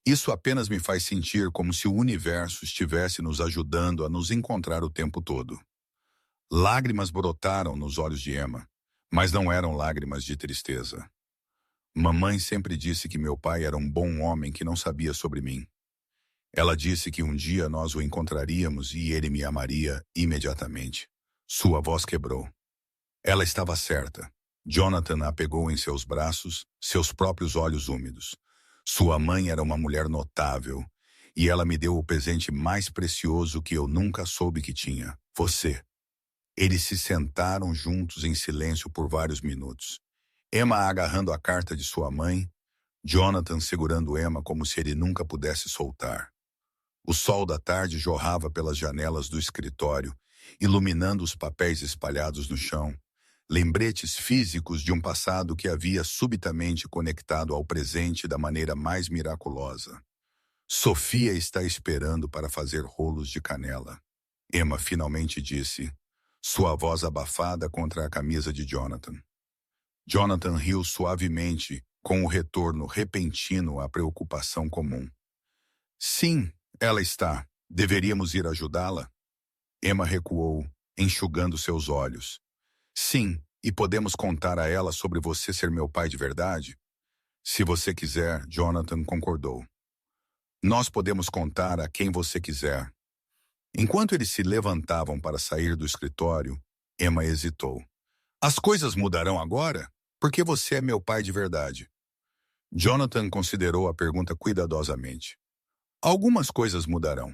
Isso apenas me faz sentir como se o universo estivesse nos ajudando a nos encontrar o tempo todo. Lágrimas brotaram nos olhos de Emma, mas não eram lágrimas de tristeza. Mamãe sempre disse que meu pai era um bom homem que não sabia sobre mim. Ela disse que um dia nós o encontraríamos e ele me amaria imediatamente. Sua voz quebrou. Ela estava certa. Jonathan a pegou em seus braços, seus próprios olhos úmidos. Sua mãe era uma mulher notável, e ela me deu o presente mais precioso que eu nunca soube que tinha, você. Eles se sentaram juntos em silêncio por vários minutos. Emma agarrando a carta de sua mãe, Jonathan segurando Emma como se ele nunca pudesse soltar. O sol da tarde jorrava pelas janelas do escritório, iluminando os papéis espalhados no chão, lembretes físicos de um passado que havia subitamente conectado ao presente da maneira mais miraculosa. Sofia está esperando para fazer rolos de canela. Emma finalmente disse, sua voz abafada contra a camisa de Jonathan. Jonathan riu suavemente, com o retorno repentino à preocupação comum. Sim, ela está. Deveríamos ir ajudá-la? Emma recuou, enxugando seus olhos. Sim, e podemos contar a ela sobre você ser meu pai de verdade? Se você quiser, Jonathan concordou. Nós podemos contar a quem você quiser. Enquanto eles se levantavam para sair do escritório, Emma hesitou. As coisas mudarão agora? Porque você é meu pai de verdade. Jonathan considerou a pergunta cuidadosamente. Algumas coisas mudarão.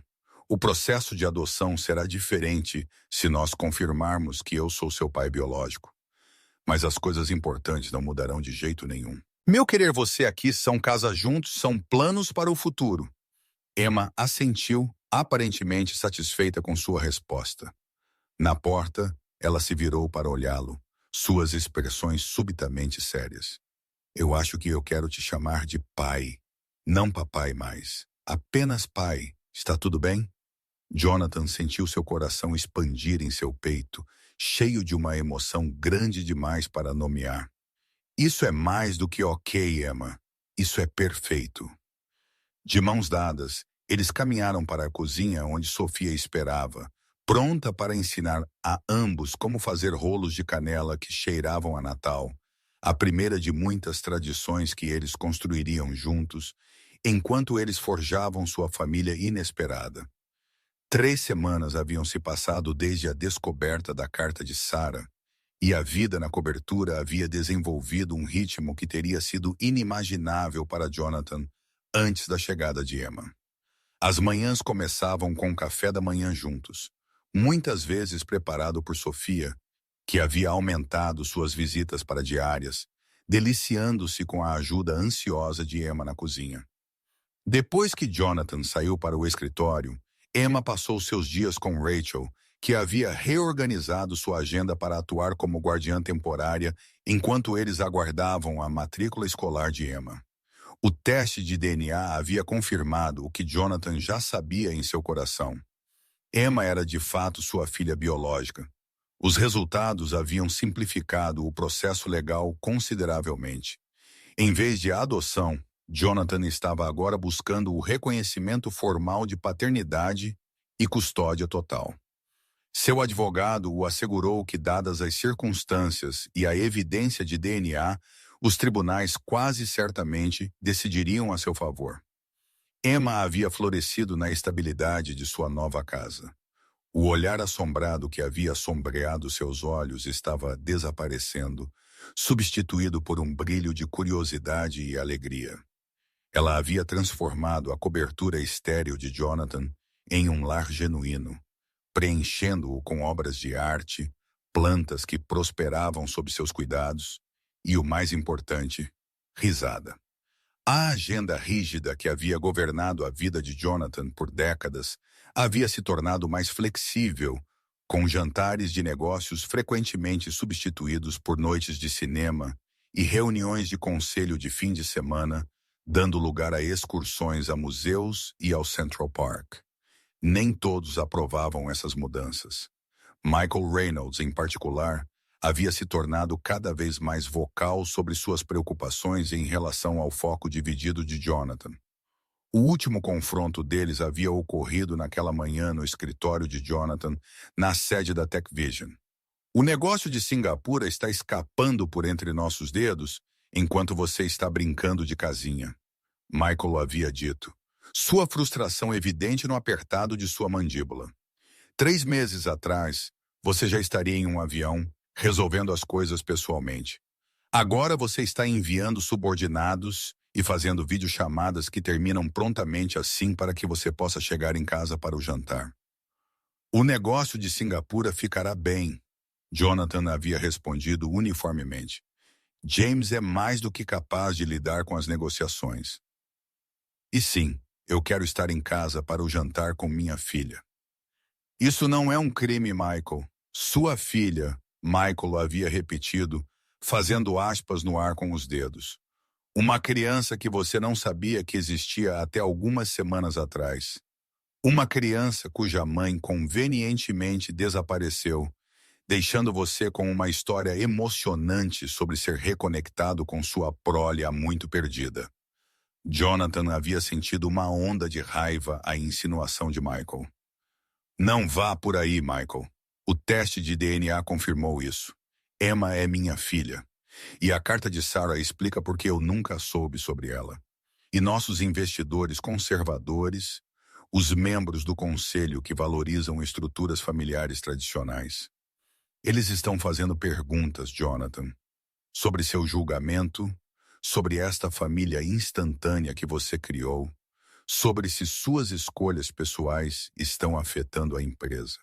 O processo de adoção será diferente se nós confirmarmos que eu sou seu pai biológico. Mas as coisas importantes não mudarão de jeito nenhum. Meu querer você aqui são casa juntos, são planos para o futuro. Emma assentiu, aparentemente satisfeita com sua resposta. Na porta, ela se virou para olhá-lo, suas expressões subitamente sérias. Eu acho que eu quero te chamar de pai, não papai mais. Apenas pai. Está tudo bem? Jonathan sentiu seu coração expandir em seu peito, cheio de uma emoção grande demais para nomear. Isso é mais do que ok, Emma. Isso é perfeito. De mãos dadas, eles caminharam para a cozinha onde Sofia esperava, pronta para ensinar a ambos como fazer rolos de canela que cheiravam a Natal, a primeira de muitas tradições que eles construiriam juntos, enquanto eles forjavam sua família inesperada. 3 semanas haviam se passado desde a descoberta da carta de Sarah, e a vida na cobertura havia desenvolvido um ritmo que teria sido inimaginável para Jonathan antes da chegada de Emma. As manhãs começavam com o café da manhã juntos, muitas vezes preparado por Sofia, que havia aumentado suas visitas para diárias, deliciando-se com a ajuda ansiosa de Emma na cozinha. Depois que Jonathan saiu para o escritório, Emma passou seus dias com Rachel, que havia reorganizado sua agenda para atuar como guardiã temporária enquanto eles aguardavam a matrícula escolar de Emma. O teste de DNA havia confirmado o que Jonathan já sabia em seu coração. Emma era de fato sua filha biológica. Os resultados haviam simplificado o processo legal consideravelmente. Em vez de adoção, Jonathan estava agora buscando o reconhecimento formal de paternidade e custódia total. Seu advogado o assegurou que, dadas as circunstâncias e a evidência de DNA, Os tribunais quase certamente decidiriam a seu favor. Emma havia florescido na estabilidade de sua nova casa. O olhar assombrado que havia sombreado seus olhos estava desaparecendo, substituído por um brilho de curiosidade e alegria. Ela havia transformado a cobertura estéril de Jonathan em um lar genuíno, preenchendo-o com obras de arte, plantas que prosperavam sob seus cuidados e, o mais importante, risada. A agenda rígida que havia governado a vida de Jonathan por décadas havia se tornado mais flexível, com jantares de negócios frequentemente substituídos por noites de cinema e reuniões de conselho de fim de semana, dando lugar a excursões a museus e ao Central Park. Nem todos aprovavam essas mudanças. Michael Reynolds, em particular, havia se tornado cada vez mais vocal sobre suas preocupações em relação ao foco dividido de Jonathan. O último confronto deles havia ocorrido naquela manhã no escritório de Jonathan, na sede da TechVision. O negócio de Singapura está escapando por entre nossos dedos enquanto você está brincando de casinha, Michael havia dito, sua frustração evidente no apertado de sua mandíbula. 3 meses atrás, você já estaria em um avião, resolvendo as coisas pessoalmente. Agora você está enviando subordinados e fazendo videochamadas que terminam prontamente assim para que você possa chegar em casa para o jantar. O negócio de Singapura ficará bem, Jonathan havia respondido uniformemente. James é mais do que capaz de lidar com as negociações. E sim, eu quero estar em casa para o jantar com minha filha. Isso não é um crime, Michael. Sua filha, Michael havia repetido, fazendo aspas no ar com os dedos. Uma criança que você não sabia que existia até algumas semanas atrás. Uma criança cuja mãe convenientemente desapareceu, deixando você com uma história emocionante sobre ser reconectado com sua prole há muito perdida. Jonathan havia sentido uma onda de raiva à insinuação de Michael. Não vá por aí, Michael. O teste de DNA confirmou isso. Emma é minha filha. E a carta de Sarah explica por que eu nunca soube sobre ela. E nossos investidores conservadores, os membros do conselho que valorizam estruturas familiares tradicionais. Eles estão fazendo perguntas, Jonathan, sobre seu julgamento, sobre esta família instantânea que você criou, sobre se suas escolhas pessoais estão afetando a empresa.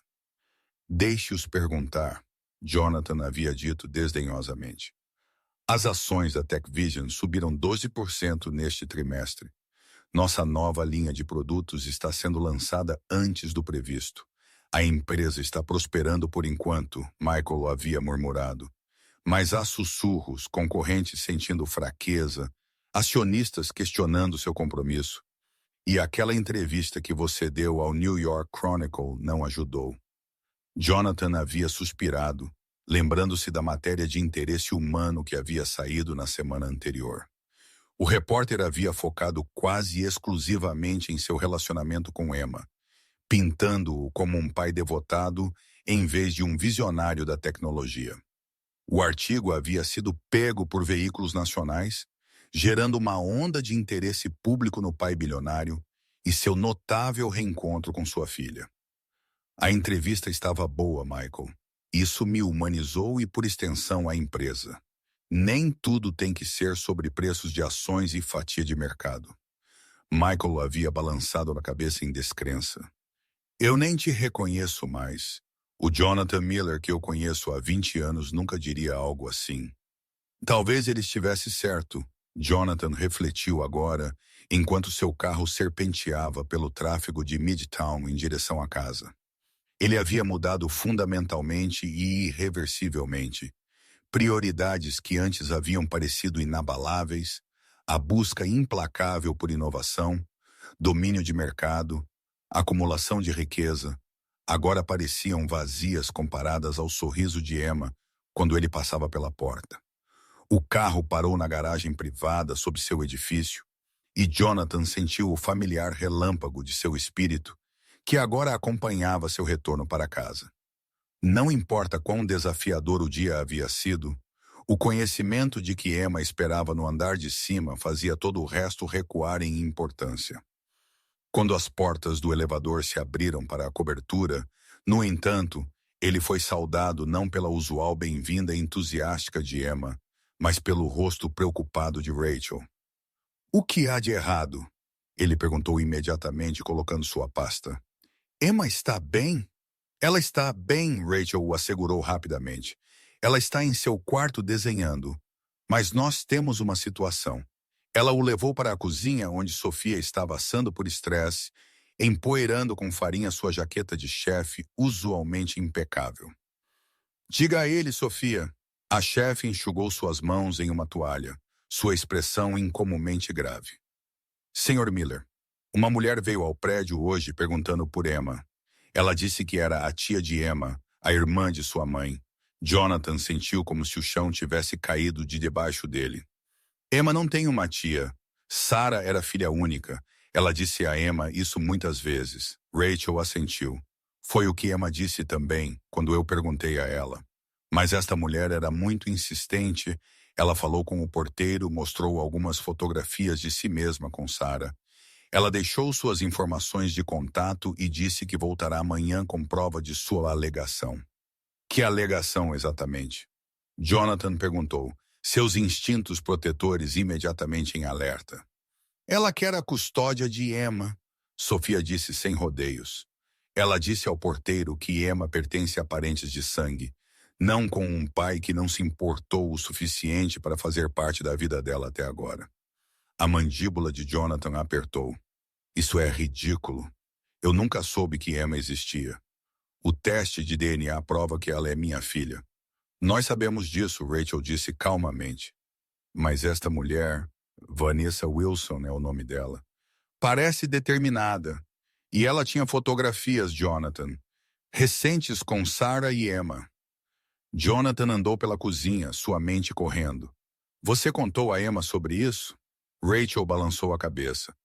Deixe-os perguntar, Jonathan havia dito desdenhosamente. As ações da TechVision subiram 12% neste trimestre. Nossa nova linha de produtos está sendo lançada antes do previsto. A empresa está prosperando por enquanto, Michael havia murmurado. Mas há sussurros, concorrentes sentindo fraqueza, acionistas questionando seu compromisso. E aquela entrevista que você deu ao New York Chronicle não ajudou. Jonathan havia suspirado, lembrando-se da matéria de interesse humano que havia saído na semana anterior. O repórter havia focado quase exclusivamente em seu relacionamento com Emma, pintando-o como um pai devotado em vez de um visionário da tecnologia. O artigo havia sido pego por veículos nacionais, gerando uma onda de interesse público no pai bilionário e seu notável reencontro com sua filha. A entrevista estava boa, Michael. Isso me humanizou e, por extensão, a empresa. Nem tudo tem que ser sobre preços de ações e fatia de mercado. Michael havia balançado a cabeça em descrença. Eu nem te reconheço mais. O Jonathan Miller que eu conheço há 20 anos nunca diria algo assim. Talvez ele estivesse certo, Jonathan refletiu agora, enquanto seu carro serpenteava pelo tráfego de Midtown em direção à casa. Ele havia mudado fundamentalmente e irreversivelmente. Prioridades que antes haviam parecido inabaláveis, a busca implacável por inovação, domínio de mercado, acumulação de riqueza, agora pareciam vazias comparadas ao sorriso de Emma quando ele passava pela porta. O carro parou na garagem privada sob seu edifício e Jonathan sentiu o familiar relâmpago de seu espírito que agora acompanhava seu retorno para casa. Não importa quão desafiador o dia havia sido, O conhecimento de que Emma esperava no andar de cima fazia todo o resto recuar em importância. Quando as portas do elevador se abriram para a cobertura, no entanto, ele foi saudado não pela usual bem-vinda entusiástica de Emma, mas pelo rosto preocupado de Rachel. "O que há de errado?" Ele perguntou imediatamente, colocando sua pasta. "Emma está bem?" "Ela está bem", Rachel o assegurou rapidamente. "Ela está em seu quarto desenhando. Mas nós temos uma situação." Ela o levou para a cozinha, onde Sofia estava assando por estresse, empoeirando com farinha sua jaqueta de chefe, usualmente impecável. "Diga a ele, Sofia." A chefe enxugou suas mãos em uma toalha, sua expressão incomumente grave. "Senhor Miller, uma mulher veio ao prédio hoje perguntando por Emma. Ela disse que era a tia de Emma, a irmã de sua mãe." Jonathan sentiu como se o chão tivesse caído de debaixo dele. "Emma não tem uma tia. Sarah era filha única. Ela disse a Emma isso muitas vezes." Rachel assentiu. "Foi o que Emma disse também, quando eu perguntei a ela. Mas esta mulher era muito insistente. Ela falou com o porteiro, mostrou algumas fotografias de si mesma com Sarah. Ela deixou suas informações de contato e disse que voltará amanhã com prova de sua alegação." "Que alegação, exatamente?" Jonathan perguntou, seus instintos protetores imediatamente em alerta. "Ela quer a custódia de Emma", Sofia disse sem rodeios. Ela disse ao porteiro que Emma pertence a parentes de sangue, não com um pai que não se importou o suficiente para fazer parte da vida dela até agora. A mandíbula de Jonathan apertou. "Isso é ridículo. Eu nunca soube que Emma existia. O teste de DNA prova que ela é minha filha." "Nós sabemos disso", Rachel disse calmamente. "Mas esta mulher, Vanessa Wilson é o nome dela, parece determinada. E ela tinha fotografias, Jonathan, recentes com Sarah e Emma." Jonathan andou pela cozinha, sua mente correndo. "Você contou a Emma sobre isso?" Rachel balançou a cabeça.